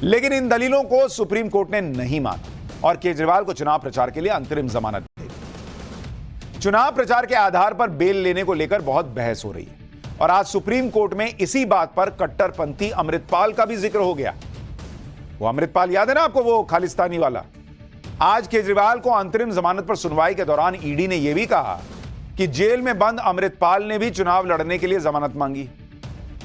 लेकिन इन दलीलों को सुप्रीम कोर्ट ने नहीं माना और केजरीवाल को चुनाव प्रचार के लिए अंतरिम जमानत दे दी। चुनाव प्रचार के आधार पर बेल लेने को लेकर बहुत बहस हो रही है और आज सुप्रीम कोर्ट में इसी बात पर कट्टरपंथी अमृतपाल का भी जिक्र हो गया। वो अमृतपाल याद है ना आपको, वो खालिस्तानी वाला। आज केजरीवाल को अंतरिम जमानत पर सुनवाई के दौरान ईडी ने यह भी कहा कि जेल में बंद अमृतपाल ने भी चुनाव लड़ने के लिए जमानत मांगी।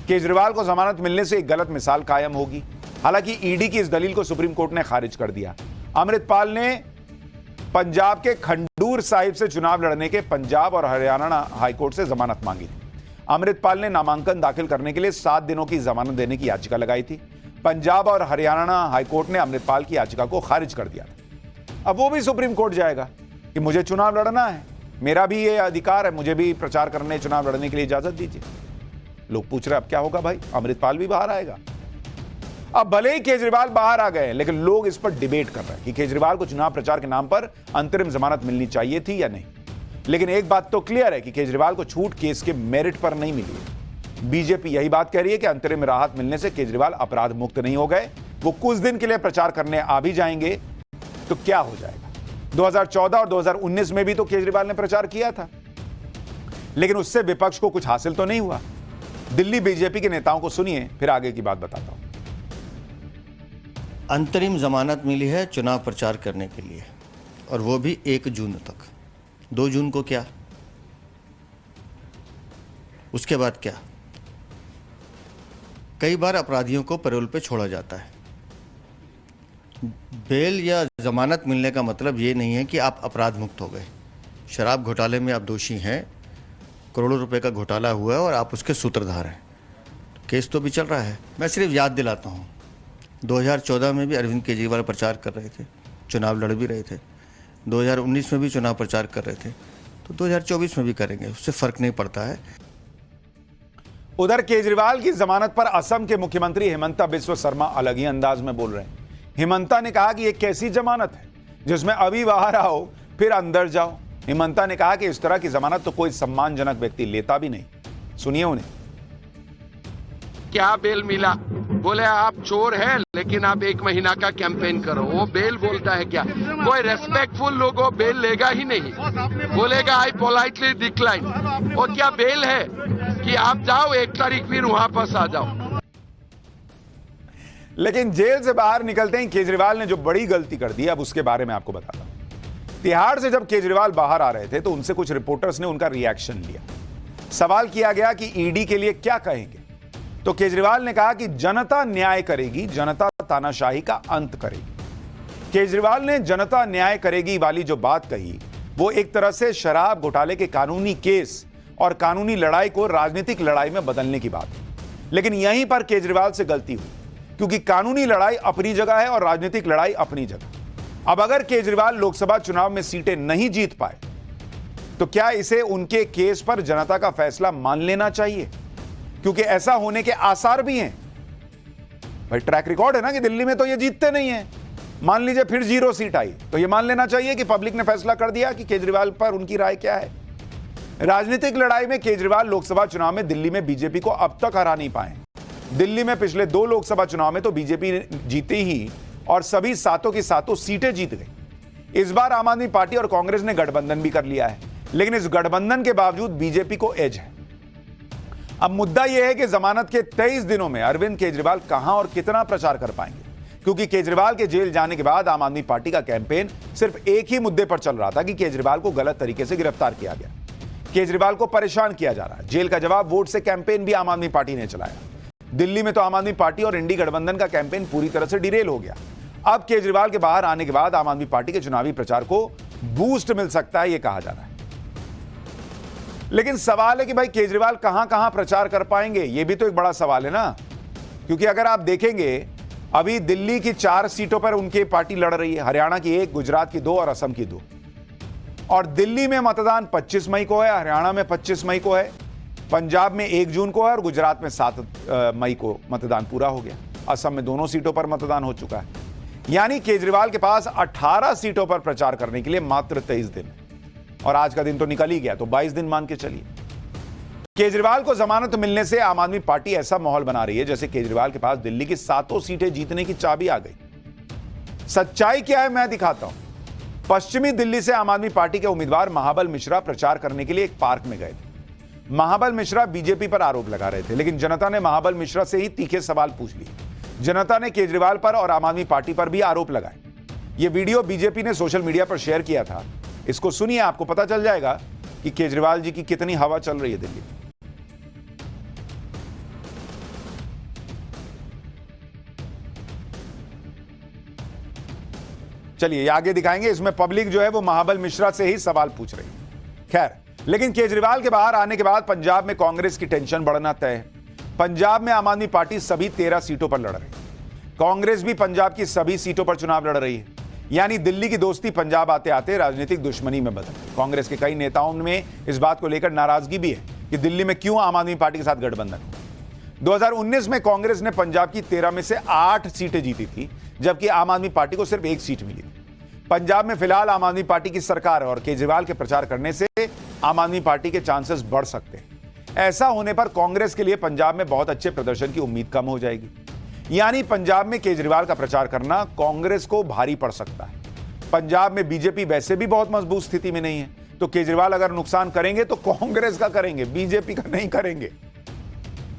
केजरीवाल को जमानत मिलने से एक गलत मिसाल कायम होगी। हालांकि ईडी की इस दलील को सुप्रीम कोर्ट ने खारिज कर दिया। अमृतपाल ने पंजाब के खंडूर साहिब से चुनाव लड़ने के पंजाब और हरियाणा हाईकोर्ट से जमानत मांगी थी। अमृतपाल ने नामांकन दाखिल करने के लिए 7 दिनों की जमानत देने की याचिका लगाई थी। पंजाब और हरियाणा हाईकोर्ट ने अमृतपाल की याचिका को खारिज कर दिया था। अब वो भी सुप्रीम कोर्ट जाएगा कि मुझे चुनाव लड़ना है, मेरा भी ये अधिकार है, मुझे भी प्रचार करने, चुनाव लड़ने के लिए इजाजत दीजिए। लोग पूछ रहे अब क्या होगा भाई, अमृतपाल भी बाहर आएगा। अब भले ही केजरीवाल बाहर आ गए, लेकिन लोग इस पर डिबेट कर रहे हैं कि केजरीवाल को चुनाव प्रचार के नाम पर अंतरिम जमानत मिलनी चाहिए थी या नहीं। लेकिन एक बात तो क्लियर है कि केजरीवाल को छूट केस के मेरिट पर नहीं मिली है। बीजेपी यही बात कह रही है कि अंतरिम राहत मिलने से केजरीवाल अपराध मुक्त नहीं हो गए, वो कुछ दिन के लिए प्रचार करने आ भी जाएंगे तो क्या हो जाएगा। 2014 और 2019 में भी तो केजरीवाल ने प्रचार किया था, लेकिन उससे विपक्ष को कुछ हासिल तो नहीं हुआ। दिल्ली बीजेपी के नेताओं को सुनिए, फिर आगे की बात बताता हूं। अंतरिम जमानत मिली है चुनाव प्रचार करने के लिए। और वो भी 1 जून तक। 2 जून को क्या, उसके बाद क्या? कई बार अपराधियों को पैरोल पे छोड़ा जाता है। बेल या जमानत मिलने का मतलब ये नहीं है कि आप अपराध मुक्त हो गए। शराब घोटाले में आप दोषी हैं, करोड़ों रुपए का घोटाला हुआ है और आप उसके सूत्रधार हैं। केस तो भी चल रहा है। मैं सिर्फ याद दिलाता हूँ, 2014 में भी अरविंद केजरीवाल प्रचार कर रहे थे, चुनाव लड़ भी रहे थे। 2019 में भी चुनाव प्रचार कर रहे थे, तो 2024 में भी करेंगे, उससे फर्क नहीं पड़ता है। उधर केजरीवाल की जमानत पर असम के मुख्यमंत्री हिमंता बिस्वा शर्मा अलग ही अंदाज में बोल रहे हैं। हिमंता ने कहा कि ये कैसी जमानत है जिसमें अभी बाहर आओ फिर अंदर जाओ। हिमंता ने कहा कि इस तरह की जमानत तो कोई सम्मानजनक व्यक्ति लेता भी नहीं। सुनिए उन्हें। क्या बेल मिला? बोले आप चोर हैं लेकिन आप 1 महीना का कैंपेन करो। वो बेल बोलता है क्या? कोई रेस्पेक्टफुल लोगों बेल लेगा ही नहीं, बोलेगा आई पोलाइटली डिक्लाइन। वो क्या बेल है कि आप जाओ 1 तारीख फिर वहां पास आ जाओ। लेकिन जेल से बाहर निकलते ही केजरीवाल ने जो बड़ी गलती कर दी, अब उसके बारे में आपको बताता हूं। तिहाड़ से जब केजरीवाल बाहर आ रहे थे तो उनसे कुछ रिपोर्टर्स ने उनका रिएक्शन लिया। सवाल किया गया कि ईडी के लिए क्या कहेंगे, तो केजरीवाल ने कहा कि जनता न्याय करेगी, जनता तानाशाही का अंत करेगी। केजरीवाल ने जनता न्याय करेगी वाली जो बात कही, वो एक तरह से शराब घोटाले के कानूनी केस और कानूनी लड़ाई को राजनीतिक लड़ाई में बदलने की बात है। लेकिन यहीं पर केजरीवाल से गलती हुई, क्योंकि कानूनी लड़ाई अपनी जगह है और राजनीतिक लड़ाई अपनी जगह। अब अगर केजरीवाल लोकसभा चुनाव में सीटें नहीं जीत पाए तो क्या इसे उनके केस पर जनता का फैसला मान लेना चाहिए? क्योंकि ऐसा होने के आसार भी हैं। भाई ट्रैक रिकॉर्ड है ना कि दिल्ली में तो ये जीतते नहीं हैं। मान लीजिए फिर 0 सीट आई तो ये मान लेना चाहिए कि पब्लिक ने फैसला कर दिया कि केजरीवाल पर उनकी राय क्या है। राजनीतिक लड़ाई में केजरीवाल लोकसभा चुनाव में दिल्ली में बीजेपी को अब तक हरा नहीं पाए। दिल्ली में पिछले 2 लोकसभा चुनाव में तो बीजेपी जीती ही और सभी 7 की 7 सीटें जीत गई। इस बार आम आदमी पार्टी और कांग्रेस ने गठबंधन भी कर लिया है, लेकिन इस गठबंधन के बावजूद बीजेपी को एज है। अब मुद्दा यह है कि जमानत के 23 दिनों में अरविंद केजरीवाल कहां और कितना प्रचार कर पाएंगे, क्योंकि केजरीवाल के जेल जाने के बाद आम आदमी पार्टी का कैंपेन सिर्फ एक ही मुद्दे पर चल रहा था कि केजरीवाल को गलत तरीके से गिरफ्तार किया गया, केजरीवाल को परेशान किया जा रहा है। जेल का जवाब वोट से कैंपेन भी आम आदमी पार्टी ने चलाया। दिल्ली में तो आम आदमी पार्टी और इंडी गठबंधन का कैंपेन पूरी तरह से डिरेल हो गया। अब केजरीवाल के बाहर आने के बाद आम आदमी पार्टी के चुनावी प्रचार को बूस्ट मिल सकता है, यह कहा जा रहा है। लेकिन सवाल है कि भाई केजरीवाल कहां कहां प्रचार कर पाएंगे, यह भी तो एक बड़ा सवाल है ना। क्योंकि अगर आप देखेंगे अभी दिल्ली की 4 सीटों पर उनकी पार्टी लड़ रही है, हरियाणा की 1, गुजरात की 2 और असम की 2। और दिल्ली में मतदान 25 मई को है, हरियाणा में 25 मई को है, पंजाब में 1 जून को है और गुजरात में 7 मई को मतदान पूरा हो गया। असम में दोनों सीटों पर मतदान हो चुका है। यानी केजरीवाल के पास 18 सीटों पर प्रचार करने के लिए मात्र 23 दिन है। और आज का दिन तो निकल ही गया, तो 22 दिन मान के चलिए। केजरीवाल को जमानत मिलने से आम आदमी पार्टी ऐसा माहौल बना रही है जैसे केजरीवाल के पास दिल्ली की 7 सीटें जीतने की चाबी आ गई। सच्चाई क्या है मैं दिखाता हूं। पश्चिमी दिल्ली से आम आदमी पार्टी के उम्मीदवार महाबल मिश्रा प्रचार करने के लिए एक पार्क में गए थे। महाबल मिश्रा बीजेपी पर आरोप लगा रहे थे, लेकिन जनता ने महाबल मिश्रा से ही तीखे सवाल पूछ लिए। जनता ने केजरीवाल पर और आम आदमी पार्टी पर भी आरोप लगाए। यह वीडियो बीजेपी ने सोशल मीडिया पर शेयर किया था। इसको सुनिए, आपको पता चल जाएगा कि केजरीवाल जी की कितनी हवा चल रही है दिल्ली में। चलिए आगे दिखाएंगे। इसमें पब्लिक जो है वो महाबल मिश्रा से ही सवाल पूछ रही है। खैर, लेकिन केजरीवाल के बाहर आने के बाद पंजाब में कांग्रेस की टेंशन बढ़ना तय है। पंजाब में आम आदमी पार्टी सभी 13 सीटों पर लड़ रही है। कांग्रेस भी पंजाब की सभी सीटों पर चुनाव लड़ रही है। यानी दिल्ली की दोस्ती पंजाब आते आते राजनीतिक दुश्मनी में बदल गई। कांग्रेस के कई नेताओं में इस बात को लेकर नाराजगी भी है कि दिल्ली में क्यों आम आदमी पार्टी के साथ गठबंधन। 2019 में कांग्रेस ने पंजाब की 13 में से 8 सीटें जीती थी, जबकि आम आदमी पार्टी को सिर्फ 1 सीट मिली थी। पंजाब में फिलहाल आम आदमी पार्टी की सरकार है और केजरीवाल के प्रचार करने से आम आदमी पार्टी के चांसेस बढ़ सकते हैं। ऐसा होने पर कांग्रेस के लिए पंजाब में बहुत अच्छे प्रदर्शन की उम्मीद कम हो जाएगी। यानी पंजाब में केजरीवाल का प्रचार करना कांग्रेस को भारी पड़ सकता है। पंजाब में बीजेपी वैसे भी बहुत मजबूत स्थिति में नहीं है, तो केजरीवाल अगर नुकसान करेंगे तो कांग्रेस का करेंगे, बीजेपी का नहीं करेंगे।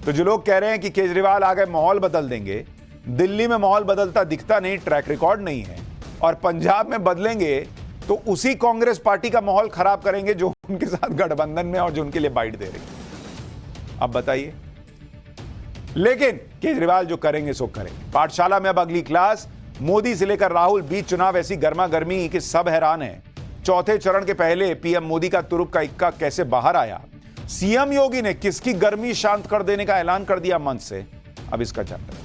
तो जो लोग कह रहे हैं कि केजरीवाल आ गए माहौल बदल देंगे, दिल्ली में माहौल बदलता दिखता नहीं, ट्रैक रिकॉर्ड नहीं है, और पंजाब में बदलेंगे तो उसी कांग्रेस पार्टी का माहौल खराब करेंगे जो उनके साथ गठबंधन में और जो उनके लिए बाइट दे रही है। अब बताइए। लेकिन केजरीवाल जो करेंगे सो करेंगे। पाठशाला में अब अगली क्लास, मोदी से लेकर राहुल बीच चुनाव ऐसी गर्मा गर्मी कि सब हैरान है। चौथे चरण के पहले पीएम मोदी का तुरुप का इक्का कैसे बाहर आया, सीएम योगी ने किसकी गर्मी शांत कर देने का ऐलान कर दिया मंच से, अब इसका चैप्टर।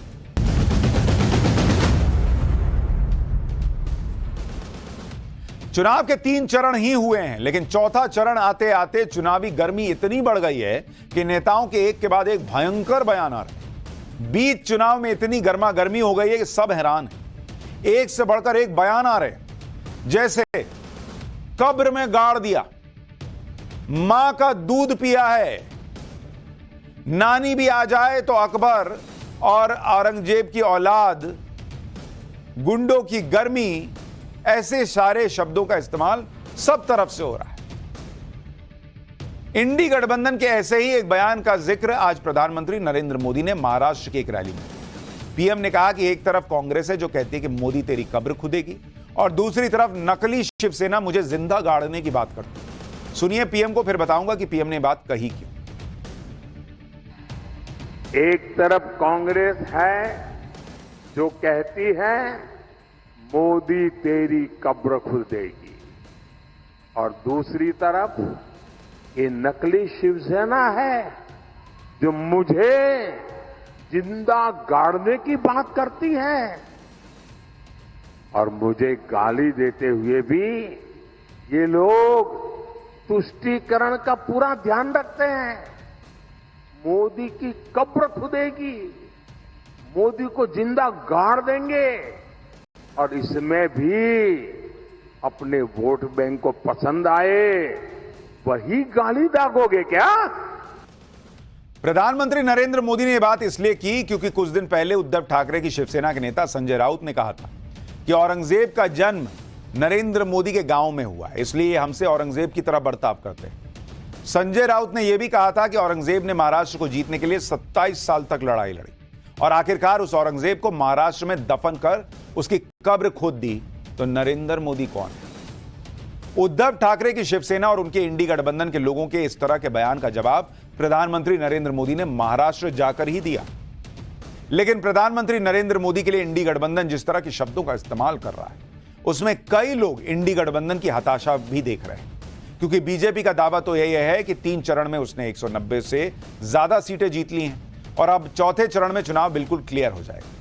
चुनाव के 3 चरण ही हुए हैं, लेकिन चौथा चरण आते आते चुनावी गर्मी इतनी बढ़ गई है कि नेताओं के एक के बाद एक भयंकर बयान आ रहे हैं। बीच चुनाव में इतनी गर्मा गर्मी हो गई है कि सब हैरान है। एक से बढ़कर एक बयान आ रहे हैं। जैसे कब्र में गाड़ दिया, मां का दूध पिया है, नानी भी आ जाए तो अकबर और औरंगजेब की औलाद, गुंडों की गर्मी, ऐसे सारे शब्दों का इस्तेमाल सब तरफ से हो रहा है। इंडी गठबंधन के ऐसे ही एक बयान का जिक्र आज प्रधानमंत्री नरेंद्र मोदी ने महाराष्ट्र की एक रैली में। पीएम ने कहा कि एक तरफ कांग्रेस है जो कहती है कि मोदी तेरी कब्र खुदेगी, और दूसरी तरफ नकली शिवसेना मुझे जिंदा गाड़ने की बात करती है। सुनिए पीएम को, फिर बताऊंगा कि पीएम ने बात कही क्यों। एक तरफ कांग्रेस है जो कहती है मोदी तेरी कब्र खुदेगी, और दूसरी तरफ ये नकली शिवसेना है जो मुझे जिंदा गाड़ने की बात करती है, और मुझे गाली देते हुए भी ये लोग तुष्टीकरण का पूरा ध्यान रखते हैं। मोदी की कब्र खुदेगी, मोदी को जिंदा गाड़ देंगे, और इसमें भी अपने वोट बैंक को पसंद आए वही गाली दागोगे क्या? प्रधानमंत्री नरेंद्र मोदी ने यह बात इसलिए की क्योंकि कुछ दिन पहले उद्धव ठाकरे की शिवसेना के नेता संजय राउत ने कहा था कि औरंगजेब का जन्म नरेंद्र मोदी के गांव में हुआ, इसलिए हमसे औरंगजेब की तरह बर्ताव करते हैं। संजय राउत ने यह भी कहा था कि औरंगजेब ने महाराष्ट्र को जीतने के लिए 27 साल तक लड़ाई लड़ी और आखिरकार उस औरंगजेब को महाराष्ट्र में दफन कर उसकी कब्र खोद दी। तो नरेंद्र मोदी कौन है? उद्धव ठाकरे की शिवसेना और उनके इंडी गठबंधन के लोगों के इस तरह के बयान का जवाब प्रधानमंत्री नरेंद्र मोदी ने महाराष्ट्र जाकर ही दिया। लेकिन प्रधानमंत्री नरेंद्र मोदी के लिए इंडी गठबंधन जिस तरह के शब्दों का इस्तेमाल कर रहा है, उसमें कई लोग इंडी गठबंधन की हताशा भी देख रहे हैं, क्योंकि बीजेपी का दावा तो यही है कि 3 चरण में उसने 190 से ज्यादा सीटें जीत ली हैं और अब चौथे चरण में चुनाव बिल्कुल क्लियर हो जाएगा।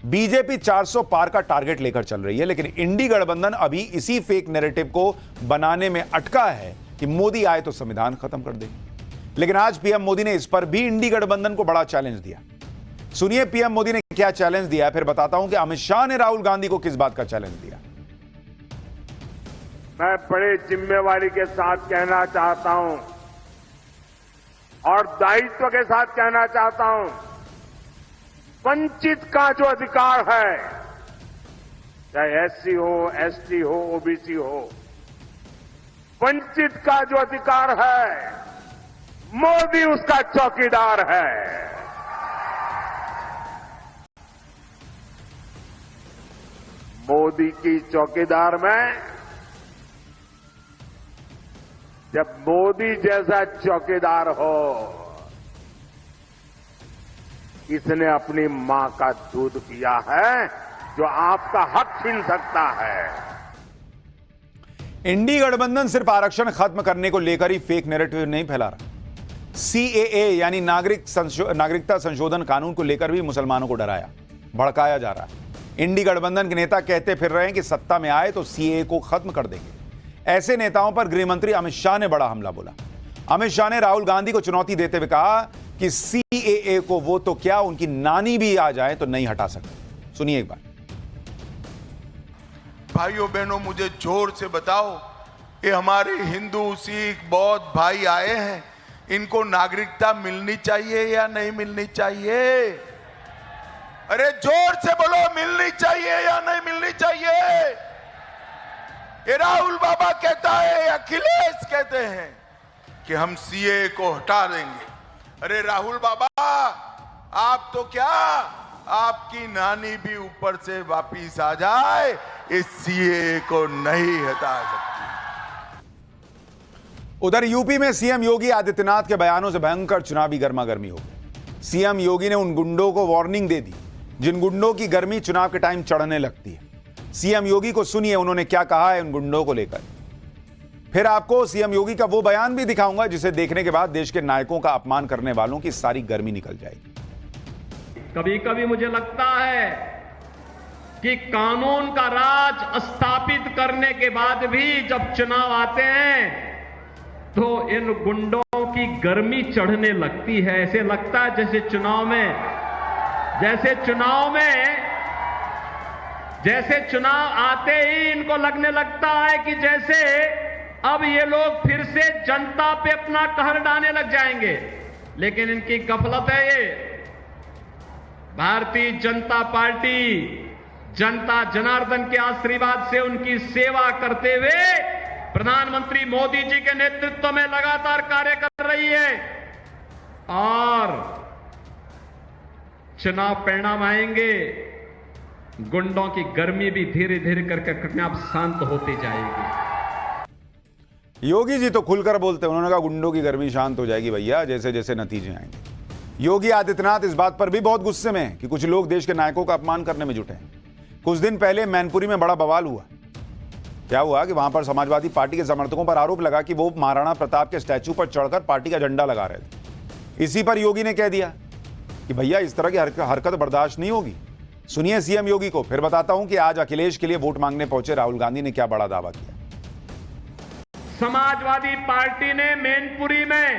बीजेपी 400 पार का टारगेट लेकर चल रही है, लेकिन इंडी गठबंधन अभी इसी फेक नैरेटिव को बनाने में अटका है कि मोदी आए तो संविधान खत्म कर देंगे। लेकिन आज पीएम मोदी ने इस पर भी इंडी गठबंधन को बड़ा चैलेंज दिया। सुनिए पीएम मोदी ने क्या चैलेंज दिया, फिर बताता हूं कि अमित शाह ने राहुल गांधी को किस बात का चैलेंज दिया। मैं बड़े जिम्मेवारी के साथ कहना चाहता हूं और दायित्व के साथ कहना चाहता हूं, वंचित का जो अधिकार है, चाहे एससी हो, एसटी हो, ओबीसी हो, वंचित का जो अधिकार है, मोदी उसका चौकीदार है। मोदी की चौकीदार में जब मोदी जैसा चौकीदार हो, इसने अपनी मां का दूध पिया है जो आपका हक छीन सकता है। इंडी गठबंधन सिर्फ आरक्षण खत्म करने को लेकर ही फेक नैरेटिव नहीं फैला रहा, सीएए यानी नागरिकता संशोधन कानून को लेकर भी मुसलमानों को डराया भड़काया जा रहा है। इंडी गठबंधन के नेता कहते फिर रहे हैं कि सत्ता में आए तो सीएए को खत्म कर देंगे। ऐसे नेताओं पर गृह मंत्री अमित शाह ने बड़ा हमला बोला। अमित शाह ने राहुल गांधी को चुनौती देते हुए कहा कि सीएए को वो तो क्या, उनकी नानी भी आ जाए तो नहीं हटा सकते। सुनिए एक बार। भाइयों बहनों, मुझे जोर से बताओ, ये हमारे हिंदू, सिख, बौद्ध भाई आए हैं, इनको नागरिकता मिलनी चाहिए या नहीं मिलनी चाहिए? अरे जोर से बोलो, मिलनी चाहिए या नहीं मिलनी चाहिए? ये राहुल बाबा कहता है, अखिलेश कहते हैं कि हम सीए को हटा देंगे। अरे राहुल बाबा, आप तो क्या, आपकी नानी भी ऊपर से वापिस आ जाए, इस सीए को नहीं हटा सकते। उधर यूपी में सीएम योगी आदित्यनाथ के बयानों से भयंकर चुनावी गर्मागर्मी हो गई। सीएम योगी ने उन गुंडों को वार्निंग दे दी जिन गुंडों की गर्मी चुनाव के टाइम चढ़ने लगती है। सीएम योगी को सुनिए उन्होंने क्या कहा है उन गुंडों को लेकर। फिर आपको सीएम योगी का वो बयान भी दिखाऊंगा जिसे देखने के बाद देश के नायकों का अपमान करने वालों की सारी गर्मी निकल जाएगी। कभी कभी मुझे लगता है कि कानून का राज स्थापित करने के बाद भी जब चुनाव आते हैं तो इन गुंडों की गर्मी चढ़ने लगती है। ऐसे लगता है जैसे चुनाव आते ही इनको लगने लगता है कि जैसे अब ये लोग फिर से जनता पे अपना कहर ढाने लग जाएंगे। लेकिन इनकी गफलत है ये। भारतीय जनता पार्टी जनता जनार्दन के आशीर्वाद से उनकी सेवा करते हुए प्रधानमंत्री मोदी जी के नेतृत्व में लगातार कार्य कर रही है और चुनाव परिणाम आएंगे, गुंडों की गर्मी भी धीरे धीरे करके अपने आप शांत होती जाएगी। योगी जी तो खुलकर बोलते हैं, उन्होंने कहा गुंडों की गर्मी शांत हो जाएगी भैया जैसे जैसे नतीजे आएंगे। योगी आदित्यनाथ इस बात पर भी बहुत गुस्से में हैं कि कुछ लोग देश के नायकों का अपमान करने में जुटे हैं। कुछ दिन पहले मैनपुरी में बड़ा बवाल हुआ। क्या हुआ कि वहां पर समाजवादी पार्टी के समर्थकों पर आरोप लगा कि वो महाराणा प्रताप के स्टैचू पर चढ़कर पार्टी का झंडा लगा रहे थे। इसी पर योगी ने कह दिया कि भैया इस तरह की हरकत बर्दाश्त नहीं होगी। सुनिए सीएम योगी को, फिर बताता हूं कि आज अखिलेश के लिए वोट मांगने पहुंचे राहुल गांधी ने क्या बड़ा दावा किया। समाजवादी पार्टी ने मैनपुरी में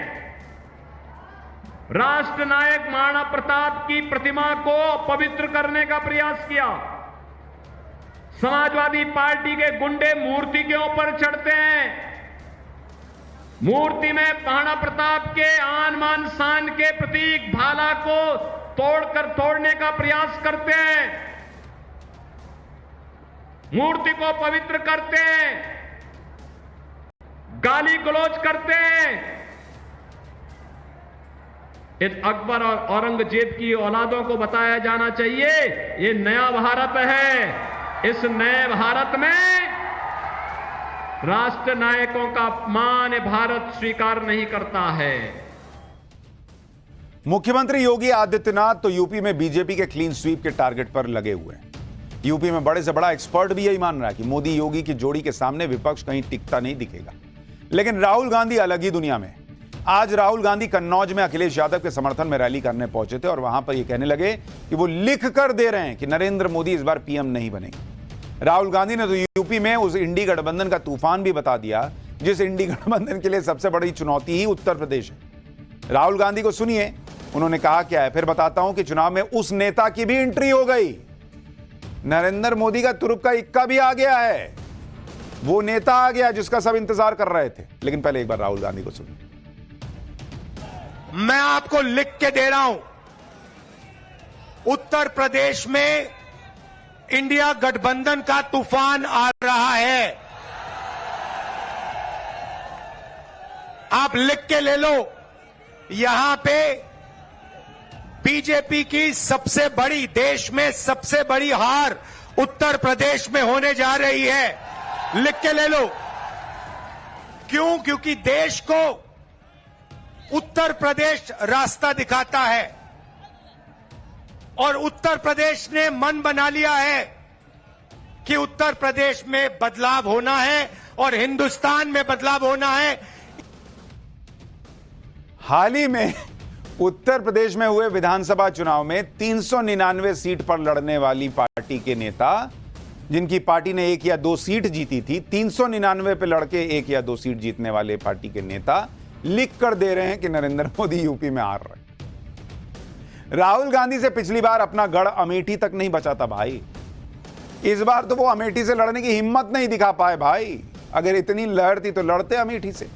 राष्ट्र नायक महाराणा प्रताप की प्रतिमा को पवित्र करने का प्रयास किया। समाजवादी पार्टी के गुंडे मूर्ति के ऊपर चढ़ते हैं, मूर्ति में महाराणा प्रताप के आन मान शान के प्रतीक भाला को तोड़ने का प्रयास करते हैं, मूर्ति को पवित्र करते हैं, गाली गलौज करते हैं। इन अकबर और औरंगजेब की औलादों को बताया जाना चाहिए ये नया भारत है। इस नए भारत में राष्ट्र नायकों का अपमान भारत स्वीकार नहीं करता है। मुख्यमंत्री योगी आदित्यनाथ तो यूपी में बीजेपी के क्लीन स्वीप के टारगेट पर लगे हुए हैं। यूपी में बड़े से बड़ा एक्सपर्ट भी यही मान रहा है कि मोदी योगी की जोड़ी के सामने विपक्ष कहीं टिकता नहीं दिखेगा। लेकिन राहुल गांधी अलग ही दुनिया में। आज राहुल गांधी कन्नौज में अखिलेश यादव के समर्थन में रैली करने पहुंचे थे और वहां पर यह कहने लगे कि वो लिख कर दे रहे हैं कि नरेंद्र मोदी इस बार पीएम नहीं बनेंगे। राहुल गांधी ने तो यूपी में उस इंडी गठबंधन का तूफान भी बता दिया जिस इंडी गठबंधन के लिए सबसे बड़ी चुनौती ही उत्तर प्रदेश है। राहुल गांधी को सुनिए, उन्होंने कहा क्या है, फिर बताता हूं कि चुनाव में उस नेता की भी एंट्री हो गई। नरेंद्र मोदी का तुरुप का इक्का भी आ गया है, वो नेता आ गया जिसका सब इंतजार कर रहे थे। लेकिन पहले एक बार राहुल गांधी को सुनिए। मैं आपको लिख के दे रहा हूं, उत्तर प्रदेश में इंडिया गठबंधन का तूफान आ रहा है। आप लिख के ले लो, यहां पे बीजेपी की सबसे बड़ी, देश में सबसे बड़ी हार उत्तर प्रदेश में होने जा रही है। लिख के ले लो। क्यों? क्योंकि देश को उत्तर प्रदेश रास्ता दिखाता है और उत्तर प्रदेश ने मन बना लिया है कि उत्तर प्रदेश में बदलाव होना है और हिंदुस्तान में बदलाव होना है। हाल ही में उत्तर प्रदेश में हुए विधानसभा चुनाव में 399 सीट पर लड़ने वाली पार्टी के नेता, जिनकी पार्टी ने 1 या 2 सीट जीती थी, 399 पे लड़के 1 या 2 सीट जीतने वाले पार्टी के नेता लिख कर दे रहे हैं कि नरेंद्र मोदी यूपी में हार रहे हैं। राहुल गांधी से पिछली बार अपना गढ़ अमेठी तक नहीं बचा था भाई। इस बार तो वो अमेठी से लड़ने की हिम्मत नहीं दिखा पाए भाई। अगर इतनी लहर थी तो लड़ते अमेठी से।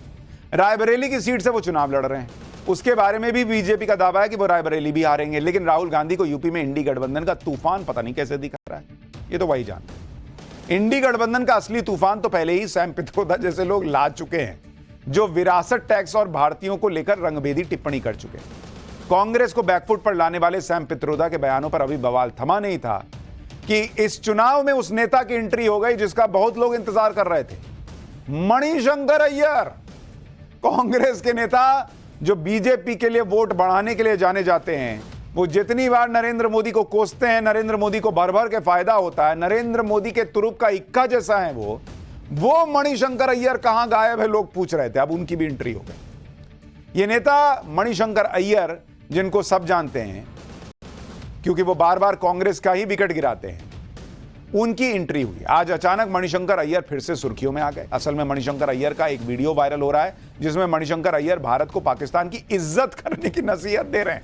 रायबरेली की सीट से वो चुनाव लड़ रहे हैं, उसके बारे में भी बीजेपी का दावा है कि वो रायबरेली भी हारेंगे। लेकिन राहुल गांधी को यूपी में इंडी गठबंधन का तूफान पता नहीं कैसे दिखा रहा है, ये तो वही जान। इंडी गठबंधन का असली तूफान तो पहले ही सैम पित्रोदा जैसे लोग ला चुके हैं, जो विरासत टैक्स और भारतीयों को लेकर रंगभेदी टिप्पणी कर चुके हैं। कांग्रेस को बैकफुट पर लाने वाले सैम पित्रोदा के बयानों पर अभी बवाल थमा नहीं था कि इस चुनाव में उस नेता की एंट्री हो गई जिसका बहुत लोग इंतजार कर रहे थे। मणिशंकर अय्यर कांग्रेस के नेता जो बीजेपी के लिए वोट बढ़ाने के लिए जाने जाते हैं, वो जितनी बार नरेंद्र मोदी को कोसते हैं, नरेंद्र मोदी को भर भर के फायदा होता है, नरेंद्र मोदी के तुरुप का इक्का जैसा है वो मणिशंकर अय्यर कहां गायब है लोग पूछ रहे थे। अब उनकी भी एंट्री हो गई। ये नेता मणिशंकर अय्यर, जिनको सब जानते हैं क्योंकि वो बार बार कांग्रेस का ही विकेट गिराते हैं, उनकी एंट्री हुई। आज अचानक मणिशंकर अय्यर फिर से सुर्खियों में आ गए। असल में मणिशंकर अय्यर का एक वीडियो वायरल हो रहा है जिसमें मणिशंकर अय्यर भारत को पाकिस्तान की इज्जत करने की नसीहत दे रहे हैं।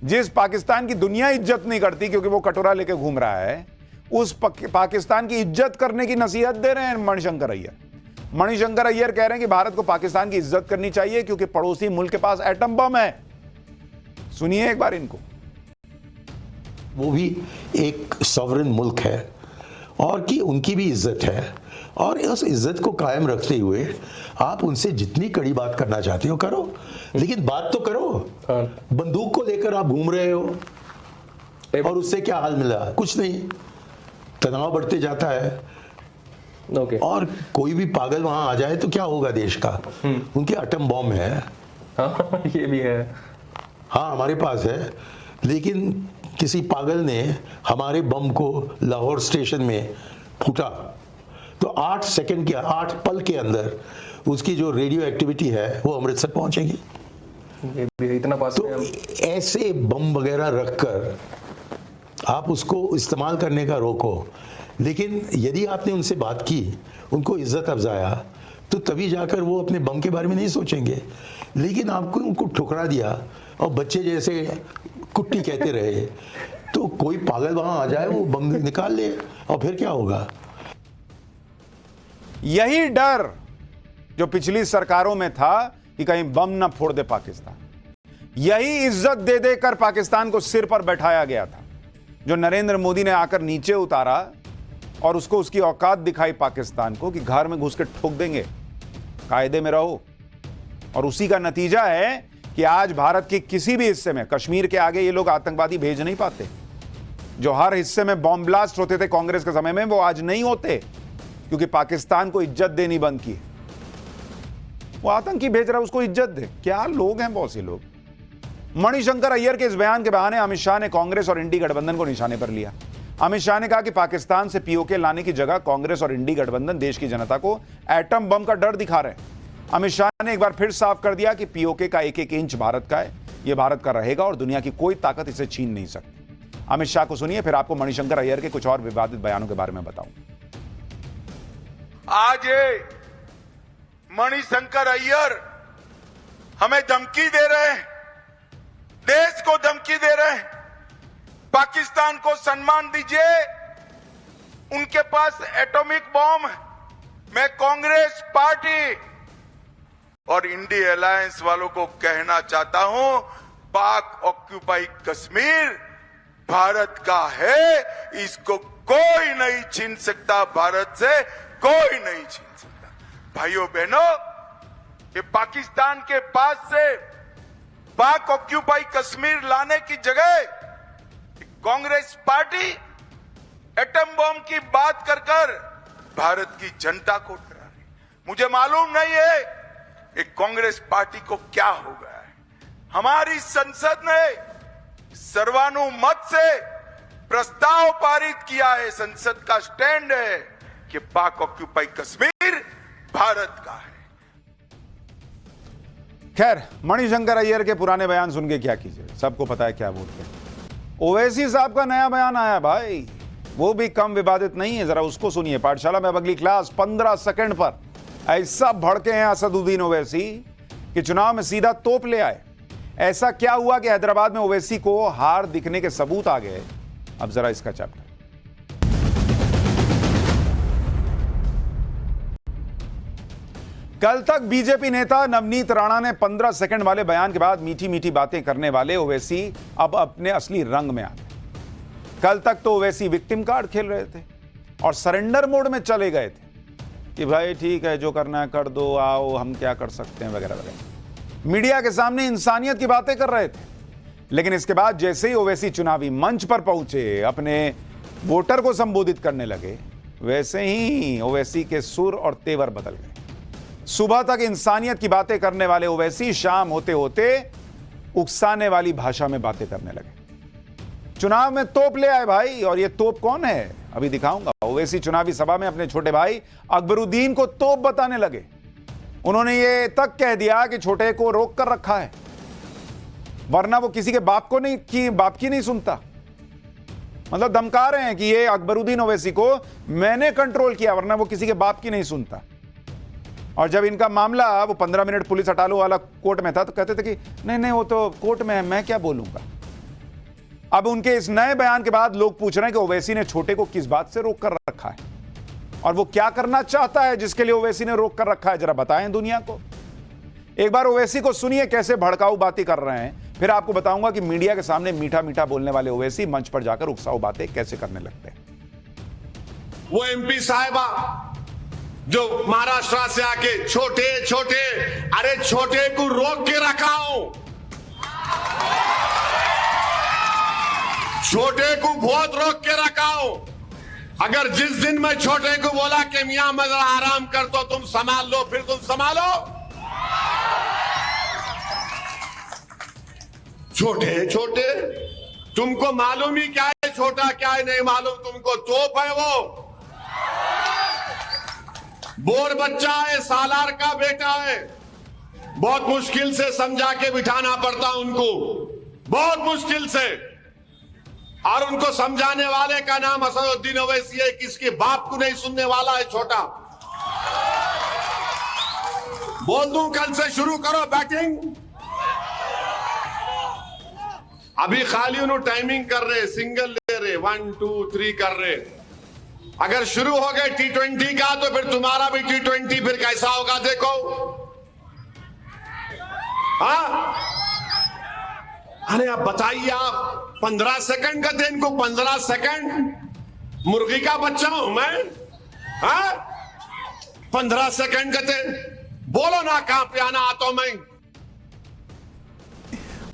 जिस पाकिस्तान की दुनिया इज्जत नहीं करती क्योंकि वो कटोरा लेके घूम रहा है, उस पाकिस्तान की इज्जत करने की नसीहत दे रहे हैं मणिशंकर अय्यर। मणिशंकर अय्यर कह रहे हैं कि भारत को पाकिस्तान की इज्जत करनी चाहिए क्योंकि पड़ोसी मुल्क के पास एटम बम है। सुनिए एक बार इनको। वो भी एक सॉवरेन मुल्क है और कि उनकी भी इज्जत है, और उस इज्जत को कायम रखते हुए आप उनसे जितनी कड़ी बात करना चाहते हो करो, लेकिन बात तो करो। बंदूक को लेकर आप घूम रहे हो और उससे क्या हाल मिला? कुछ नहीं, तनाव बढ़ते जाता है। और कोई भी पागल वहां आ जाए तो क्या होगा देश का? उनके एटम बॉम्ब है। ये भी है। हाँ, हमारे पास है, लेकिन किसी पागल ने हमारे बम को लाहौर स्टेशन में फूटा तो 8 सेकंड के 8 पल के अंदर उसकी जो रेडियो एक्टिविटी है वो अमृतसर पहुंचेगी। ये भी इतना पास तो ऐसे बम वगैरह रखकर आप उसको इस्तेमाल करने का रोको। लेकिन यदि आपने उनसे बात की, उनको इज्जत अफजाया, तो तभी जाकर वो अपने बम के बारे में नहीं सोचेंगे। लेकिन आपको उनको ठुकरा दिया और बच्चे जैसे कुट्टी कहते रहे, तो कोई पागल वहां आ जाए, वो बम निकाल ले और फिर क्या होगा? यही डर जो पिछली सरकारों में था कि कहीं बम ना फोड़ दे पाकिस्तान, यही इज्जत दे देकर पाकिस्तान को सिर पर बैठाया गया था, जो नरेंद्र मोदी ने आकर नीचे उतारा और उसको उसकी औकात दिखाई पाकिस्तान को कि घर में घुस के ठोक देंगे, कायदे में रहो। और उसी का नतीजा है कि आज भारत के किसी भी हिस्से में, कश्मीर के आगे ये लोग आतंकवादी भेज नहीं पाते। जो हर हिस्से में बॉम्ब ब्लास्ट होते थे कांग्रेस के समय में, वो आज नहीं होते क्योंकि पाकिस्तान को इज्जत देनी बंद की। वो आतंकी भेज रहा है, उसको इज्जत दे। क्या लोग हैं बहुत से लोग। मणिशंकर अय्यर के इस बयान के बहाने अमित शाह ने कांग्रेस और इंडी गठबंधन को निशाने पर लिया। अमित शाह ने कहा कि पाकिस्तान से पीओके लाने की जगह कांग्रेस और इंडी गठबंधन देश की जनता को एटम बम का डर दिखा रहे हैं। अमित शाह ने एक बार फिर साफ कर दिया कि पीओके का एक एक इंच भारत का है, यह भारत का रहेगा और दुनिया की कोई ताकत इसे छीन नहीं सकती। अमित शाह को सुनिए, फिर आपको मणिशंकर अय्यर के कुछ और विवादित बयानों के बारे में बताऊं। आज मणिशंकर अय्यर हमें धमकी दे रहे हैं, देश को धमकी दे रहे हैं। पाकिस्तान को सम्मान दीजिए, उनके पास एटॉमिक बॉम्ब है। मैं कांग्रेस पार्टी और इंडी अलायंस वालों को कहना चाहता हूं, पाक ऑक्यूपाई कश्मीर भारत का है, इसको कोई नहीं छीन सकता, भारत से कोई नहीं छीन सकता। भाइयों बहनों, ये पाकिस्तान के पास से पाक ऑक्यूपाई कश्मीर लाने की जगह कांग्रेस पार्टी एटम बॉम्ब की बात कर भारत की जनता को डरा रही। मुझे मालूम नहीं है कि कांग्रेस पार्टी को क्या हो गया है। हमारी संसद ने सर्वानुमत से प्रस्ताव पारित किया है, संसद का स्टैंड है कि पाक ऑक्यूपाई कश्मीर भारत का है। खैर, मणिशंकर अय्यर के पुराने बयान सुन के क्या कीजिए, सबको पता है क्या बोलते हैं। ओवैसी साहब का नया बयान आया भाई, वो भी कम विवादित नहीं है, जरा उसको सुनिए। पाठशाला में अब अगली क्लास 15 सेकंड पर ऐसा भड़के हैं असदुद्दीन ओवैसी कि चुनाव में सीधा तोप ले आए। ऐसा क्या हुआ कि हैदराबाद में ओवैसी को हार दिखने के सबूत आ गए? अब जरा इसका चैप्टर। कल तक बीजेपी नेता नवनीत राणा ने 15 सेकंड वाले बयान के बाद मीठी मीठी बातें करने वाले ओवैसी अब अपने असली रंग में आ गए। कल तक तो ओवैसी विक्टिम कार्ड खेल रहे थे और सरेंडर मोड में चले गए थे कि भाई ठीक है, जो करना है कर दो, आओ हम क्या कर सकते हैं वगैरह वगैरह। मीडिया के सामने इंसानियत की बातें कर रहे थे। लेकिन इसके बाद जैसे ही ओवैसी चुनावी मंच पर पहुंचे, अपने वोटर को संबोधित करने लगे, वैसे ही ओवैसी के सुर और तेवर बदल गए। सुबह तक इंसानियत की बातें करने वाले ओवैसी शाम होते होते उकसाने वाली भाषा में बातें करने लगे। चुनाव में तोप ले आए भाई, और ये तोप कौन है अभी दिखाऊंगा। ओवैसी चुनावी सभा में अपने छोटे भाई अकबरुद्दीन को तोप बताने लगे। उन्होंने ये तक कह दिया कि छोटे को रोक कर रखा है, वरना वो किसी के बाप की नहीं सुनता। मतलब धमका रहे हैं कि ये अकबरुद्दीन ओवैसी को मैंने कंट्रोल किया, वरना वो किसी के बाप की नहीं सुनता। और जब इनका मामला वो 15 मिनट पुलिस हटा लो वाला कोर्ट में था, तो कहते थे कि नहीं वो तो कोर्ट में है, मैं क्या बोलूंगा। अब उनके इस नए बयान के बाद लोग पूछ रहे हैं कि ओवैसी ने छोटे को किस बात से रोक कर रखा है और वो क्या करना चाहता है जिसके लिए ओवैसी ने रोक कर रखा है, जरा बताएं दुनिया को। एक बार ओवैसी को सुनिए कैसे भड़काऊ बातें कर रहे हैं, फिर आपको बताऊंगा कि मीडिया के सामने मीठा मीठा बोलने वाले ओवैसी मंच पर जाकर उकसाऊ बातें कैसे करने लगते हैं। वो एमपी साहिबा जो महाराष्ट्र से आके छोटे अरे छोटे को रोक के रखा हूं, छोटे को बहुत रोक के रखा हूं। अगर जिस दिन मैं छोटे को बोला कि मियां मैं जरा आराम कर तो तुम संभाल लो, फिर तुम संभालो। छोटे तुमको मालूम ही क्या है छोटा क्या है नहीं मालूम तुमको, तोप है वो। बोर बच्चा है, सालार का बेटा है, बहुत मुश्किल से समझा के बिठाना पड़ता उनको, बहुत मुश्किल से। और उनको समझाने वाले का नाम असदुद्दीन ओवैसी है, किसके बाप को नहीं सुनने वाला है छोटा। बोल दूं कल से शुरू करो बैटिंग। अभी खाली उन्होंने टाइमिंग कर रहे, सिंगल ले रहे, 1 2 3 कर रहे। अगर शुरू हो गए T20 का तो फिर तुम्हारा भी T20 फिर कैसा होगा देखो। हाँ अरे आप बताइए, आप 15 सेकंड का दे इनको, 15 सेकंड। मुर्गी का बच्चा हूं मैं? हाँ 15 सेकंड का दे, बोलो ना कहां पे आना आता हूं मैं।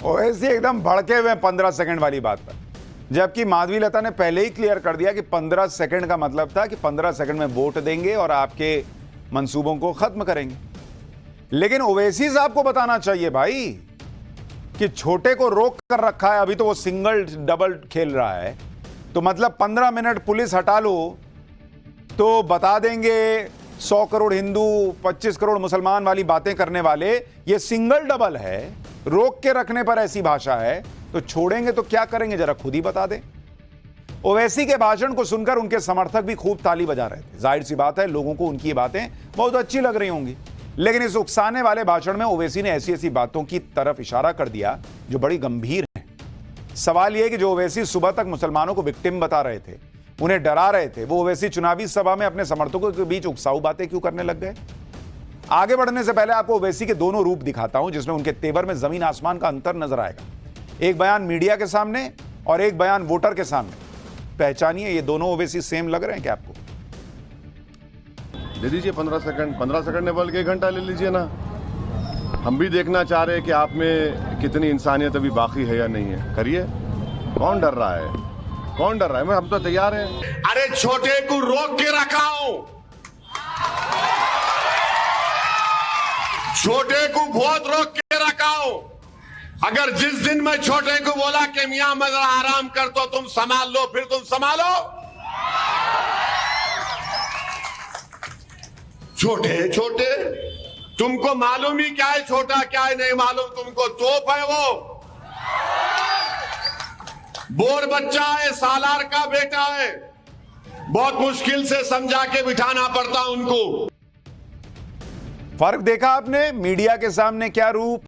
ओवैसी एकदम भड़के हुए 15 सेकंड वाली बात पर, जबकि माधवी लता ने पहले ही क्लियर कर दिया कि 15 सेकंड का मतलब था कि 15 सेकंड में वोट देंगे और आपके मंसूबों को खत्म करेंगे। लेकिन ओवैसी साहब को बताना चाहिए भाई कि छोटे को रोक कर रखा है, अभी तो वो सिंगल डबल खेल रहा है, तो मतलब 15 मिनट पुलिस हटा लो तो बता देंगे 100 करोड़ हिंदू 25 करोड़ मुसलमान वाली बातें करने वाले, ये सिंगल डबल है, रोक के रखने पर ऐसी भाषा है, तो छोड़ेंगे तो क्या करेंगे जरा खुद ही बता दें। ओवैसी के भाषण को सुनकर उनके समर्थक भी खूब ताली बजा रहे थे। जाहिर सी बात है लोगों को उनकी बातें बहुत अच्छी लग रही होंगी, लेकिन इस उकसाने वाले भाषण में ओवैसी ने ऐसी ऐसी बातों की तरफ इशारा कर दिया जो बड़ी गंभीर है। सवाल यह है कि जो ओवैसी सुबह तक मुसलमानों को विक्टिम बता रहे थे, उन्हें डरा रहे थे, वो ओवैसी चुनावी सभा में अपने समर्थकों के बीच उकसाऊ बातें क्यों करने लग गए। आगे बढ़ने से पहले आपको ओवैसी के दोनों रूप दिखाता हूं जिसमें उनके तेवर में जमीन आसमान का अंतर नजर आएगा। एक बयान मीडिया के सामने और एक बयान वोटर के सामने। पहचानिए ये दोनों ओवैसी सेम लग रहे हैं क्या आपको? दे दीजिए 15 सेकंड ने बल्कि 1 घंटा ले लीजिए ना। हम भी देखना चाह रहे हैं कि आप में कितनी इंसानियत अभी बाकी है या नहीं है। करिए, कौन डर रहा है, कौन डर रहा है? हम तो तैयार हैं। अरे छोटे को रोक के रखा हूं, छोटे को बहुत रोक के रखा हूं। अगर जिस दिन मैं छोटे को बोला कि मियां मैं जरा आराम कर तो तुम संभाल लो, फिर तुम संभालो। छोटे तुमको मालूम ही क्या है छोटा क्या है नहीं मालूम तुमको, तोप है वो। बोर बच्चा है, सालार का बेटा है, बहुत मुश्किल से समझा के बिठाना पड़ता उनको। फर्क देखा आपने? मीडिया के सामने क्या रूप,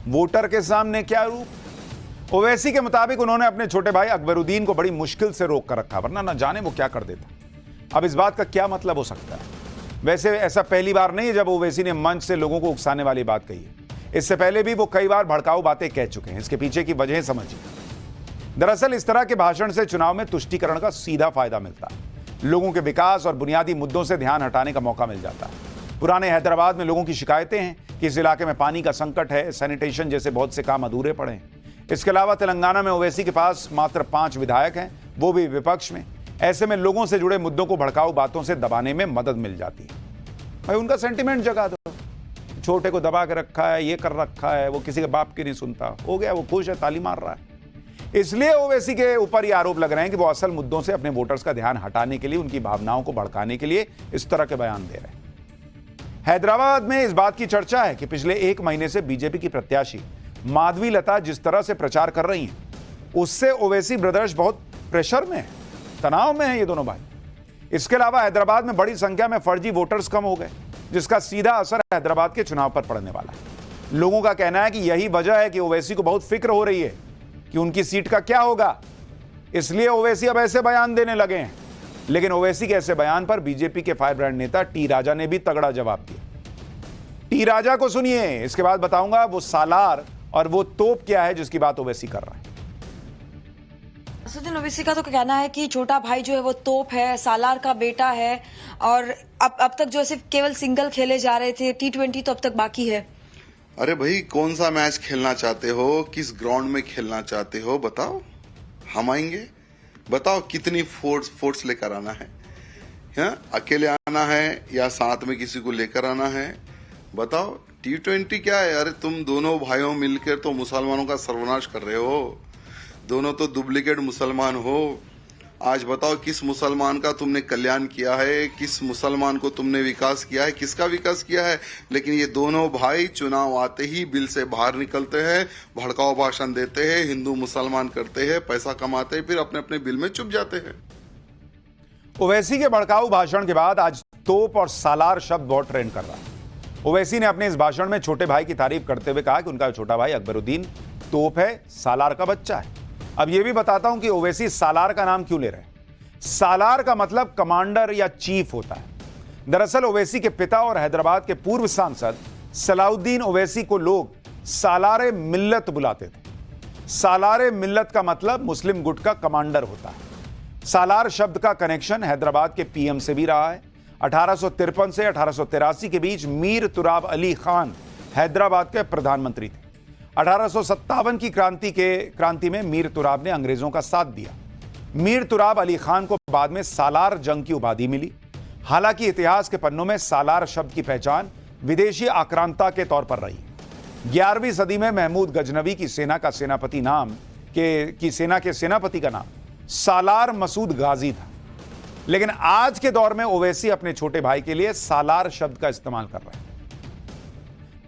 वोटर के सामने क्या रूप। ओवैसी के मुताबिक उन्होंने अपने छोटे भाई अकबरुद्दीन को बड़ी मुश्किल से रोक कर रखा, वरना न जाने वो क्या कर देता। अब इस बात का क्या मतलब हो सकता है? वैसे ऐसा पहली बार नहीं है जब ओवैसी ने मंच से लोगों को उकसाने वाली बात कही है। इससे पहले भी वो कई बार भड़काऊ बातें कह चुके हैं। इसके पीछे की वजह समझिए। दरअसल इस तरह के भाषण से चुनाव में तुष्टीकरण का सीधा फायदा मिलता है। लोगों के विकास और बुनियादी मुद्दों से ध्यान हटाने का मौका मिल जाता है। पुराने हैदराबाद में लोगों की शिकायतें हैं कि इस इलाके में पानी का संकट है, सैनिटेशन जैसे बहुत से काम अधूरे पड़े हैं। इसके अलावा तेलंगाना में ओवैसी के पास मात्र 5 विधायक हैं, वो भी विपक्ष में। ऐसे में लोगों से जुड़े मुद्दों को भड़काऊ बातों से दबाने में मदद मिल जाती है। भाई उनका सेंटिमेंट जगा दो, छोटे को दबा के रखा है, ये कर रखा है, वो किसी के बाप की नहीं सुनता, हो गया, वो खुश है, ताली मार रहा है। इसलिए ओवैसी के ऊपर ये आरोप लग रहे हैं कि वो असल मुद्दों से अपने वोटर्स का ध्यान हटाने के लिए, उनकी भावनाओं को भड़काने के लिए इस तरह के बयान दे रहे हैं। हैदराबाद में इस बात की चर्चा है कि पिछले 1 महीने से बीजेपी की प्रत्याशी माधवी लता जिस तरह से प्रचार कर रही हैं, उससे ओवैसी ब्रदर्स बहुत प्रेशर में है, तनाव में है ये दोनों भाई। इसके अलावा हैदराबाद में बड़ी संख्या में फर्जी वोटर्स कम हो गए, जिसका सीधा असर हैदराबाद के चुनाव पर पड़ने वाला है। लोगों का कहना है कि यही वजह है कि ओवैसी को बहुत फिक्र हो रही है कि उनकी सीट का क्या होगा, इसलिए ओवैसी अब ऐसे बयान देने लगे हैं। लेकिन ओवैसी के ऐसे बयान पर बीजेपी के फायर ब्रांड नेता टी राजा ने भी तगड़ा जवाब दिया। टी राजा को सुनिए, इसके बाद बताऊंगा वो सालार और वो तोप क्या है जिसकी बात ओवैसी कर रहा है। असदुद्दीन ओवैसी का तो कहना है कि छोटा भाई जो है वो तोप है, सालार का बेटा है, और अब तक जो सिर्फ केवल सिंगल खेले जा रहे थे, T20 तो अब तक बाकी है। अरे भाई, कौन सा मैच खेलना चाहते हो, किस ग्राउंड में खेलना चाहते हो, बताओ, हम आएंगे। बताओ कितनी फोर्स लेकर आना है, अकेले आना है या साथ में किसी को लेकर आना है, बताओ। T20 क्या है, अरे तुम दोनों भाइयों मिलकर तो मुसलमानों का सर्वनाश कर रहे हो, दोनों तो डुप्लीकेट मुसलमान हो। आज बताओ किस मुसलमान का तुमने कल्याण किया है, किस मुसलमान को तुमने विकास किया है, किसका विकास किया है। लेकिन ये दोनों भाई चुनाव आते ही बिल से बाहर निकलते हैं, भड़काऊ भाषण देते हैं, हिंदू मुसलमान करते हैं, पैसा कमाते हैं, फिर अपने अपने बिल में चुप जाते हैं। ओवैसी के भड़काऊ भाषण के बाद आज तोप और सालार शब्द बहुत ट्रेंड कर रहा है। ओवैसी ने अपने इस भाषण में छोटे भाई की तारीफ करते हुए कहा कि उनका छोटा भाई अकबरुद्दीन तोप है, सालार का बच्चा है। अब यह भी बताता हूं कि ओवैसी सालार का नाम क्यों ले रहे हैं। सालार का मतलब कमांडर या चीफ होता है। दरअसल ओवैसी के पिता और हैदराबाद के पूर्व सांसद सलाउद्दीन ओवैसी को लोग सालारे मिल्लत बुलाते थे। सालारे मिल्लत का मतलब मुस्लिम गुट का कमांडर होता है। सालार शब्द का कनेक्शन हैदराबाद के पीएम से भी रहा है। 1853 से 1883 के बीच मीर तुराब अली खान हैदराबाद के प्रधानमंत्री थे। 1857 की क्रांति में मीर तुराब ने अंग्रेजों का साथ दिया। मीर तुराब अली खान को बाद में सालार जंग की उपाधि मिली। हालांकि इतिहास के पन्नों में सालार शब्द की पहचान विदेशी आक्रांता के तौर पर रही। 11वीं सदी में महमूद गजनवी की सेना के सेनापति का नाम सालार मसूद गाजी था। लेकिन आज के दौर में ओवैसी अपने छोटे भाई के लिए सालार शब्द का इस्तेमाल कर रहे हैं।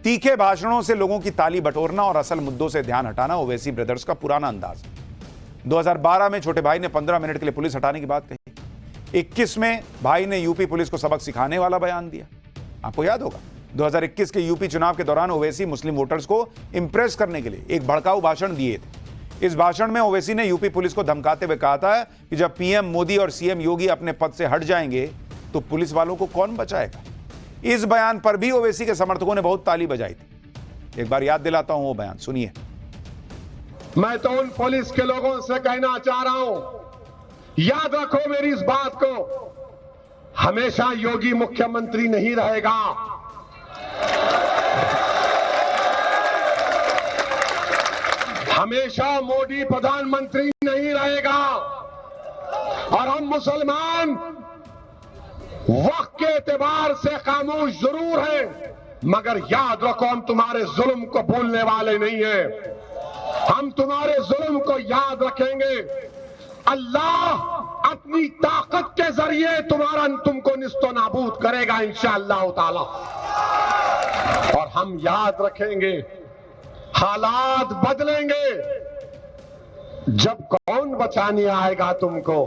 तीखे भाषणों से लोगों की ताली बटोरना और असल मुद्दों से ध्यान हटाना ओवैसी ब्रदर्स का पुराना अंदाज है। 2012 में छोटे भाई ने 15 मिनट के लिए पुलिस हटाने की बात कही। 21 में भाई ने यूपी पुलिस को सबक सिखाने वाला बयान दिया। आपको याद होगा 2021 के यूपी चुनाव के दौरान ओवैसी मुस्लिम वोटर्स को इंप्रेस करने के लिए एक भड़काऊ भाषण दिए थे। इस भाषण में ओवैसी ने यूपी पुलिस को धमकाते हुए कहा था कि जब पीएम मोदी और सीएम योगी अपने पद से हट जाएंगे तो पुलिस वालों को कौन बचाएगा। इस बयान पर भी ओवैसी के समर्थकों ने बहुत ताली बजाई थी। एक बार याद दिलाता हूं वो बयान, सुनिए। मैं तो उन पुलिस के लोगों से कहना चाह रहा हूं, याद रखो मेरी इस बात को, हमेशा योगी मुख्यमंत्री नहीं रहेगा। हमेशा मोदी प्रधानमंत्री नहीं रहेगा। और हम मुसलमान वक्त के एतबार से खामोश जरूर हैं, मगर याद रखो हम तुम्हारे जुल्म को भूलने वाले नहीं हैं। हम तुम्हारे जुल्म को याद रखेंगे। अल्लाह अपनी ताकत के जरिए तुमको निस्तो नाबूद करेगा इंशाअल्लाह ताला। और हम याद रखेंगे, हालात बदलेंगे, जब कौन बचाने आएगा तुमको।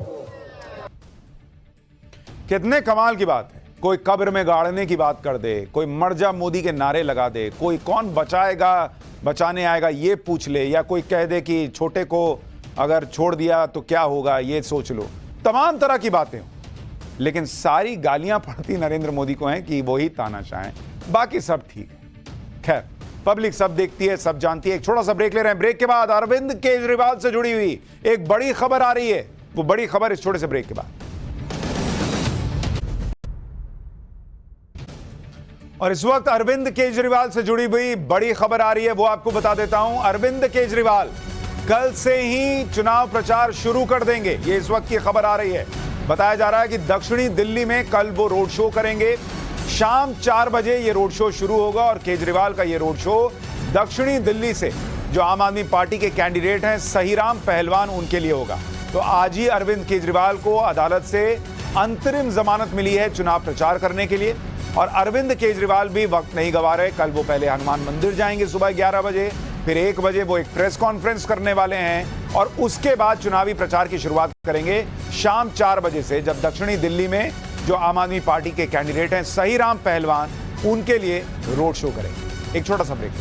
कितने कमाल की बात है। कोई कब्र में गाड़ने की बात कर दे, कोई मर जा मोदी के नारे लगा दे, कोई कौन बचाने आएगा ये पूछ ले, या कोई कह दे कि छोटे को अगर छोड़ दिया तो क्या होगा ये सोच लो। तमाम तरह की बातें हो, लेकिन सारी गालियां पड़ती नरेंद्र मोदी को हैं कि वही तानाशाह हैं, बाकी सब ठीक है। खैर, पब्लिक सब देखती है, सब जानती है। एक छोटा सा ब्रेक ले रहे हैं। ब्रेक के बाद अरविंद केजरीवाल से जुड़ी हुई एक बड़ी खबर आ रही है। वो बड़ी खबर इस छोटे से ब्रेक के बाद। और इस वक्त अरविंद केजरीवाल से जुड़ी हुई बड़ी खबर आ रही है, वो आपको बता देता हूं। अरविंद केजरीवाल कल से ही चुनाव प्रचार शुरू कर देंगे, ये इस वक्त की खबर आ रही है। बताया जा रहा है कि दक्षिणी दिल्ली में कल वो रोड शो करेंगे। शाम 4 बजे ये रोड शो शुरू होगा और केजरीवाल का ये रोड शो दक्षिणी दिल्ली से जो आम आदमी पार्टी के कैंडिडेट हैं सहीराम पहलवान उनके लिए होगा। तो आज ही अरविंद केजरीवाल को अदालत से अंतरिम जमानत मिली है चुनाव प्रचार करने के लिए और अरविंद केजरीवाल भी वक्त नहीं गंवा रहे। कल वो पहले हनुमान मंदिर जाएंगे सुबह 11 बजे, फिर 1 बजे वो एक प्रेस कॉन्फ्रेंस करने वाले हैं और उसके बाद चुनावी प्रचार की शुरुआत करेंगे शाम 4 बजे से, जब दक्षिणी दिल्ली में जो आम आदमी पार्टी के कैंडिडेट हैं सहीराम पहलवान उनके लिए रोड शो करेंगे। एक छोटा सा ब्रेक।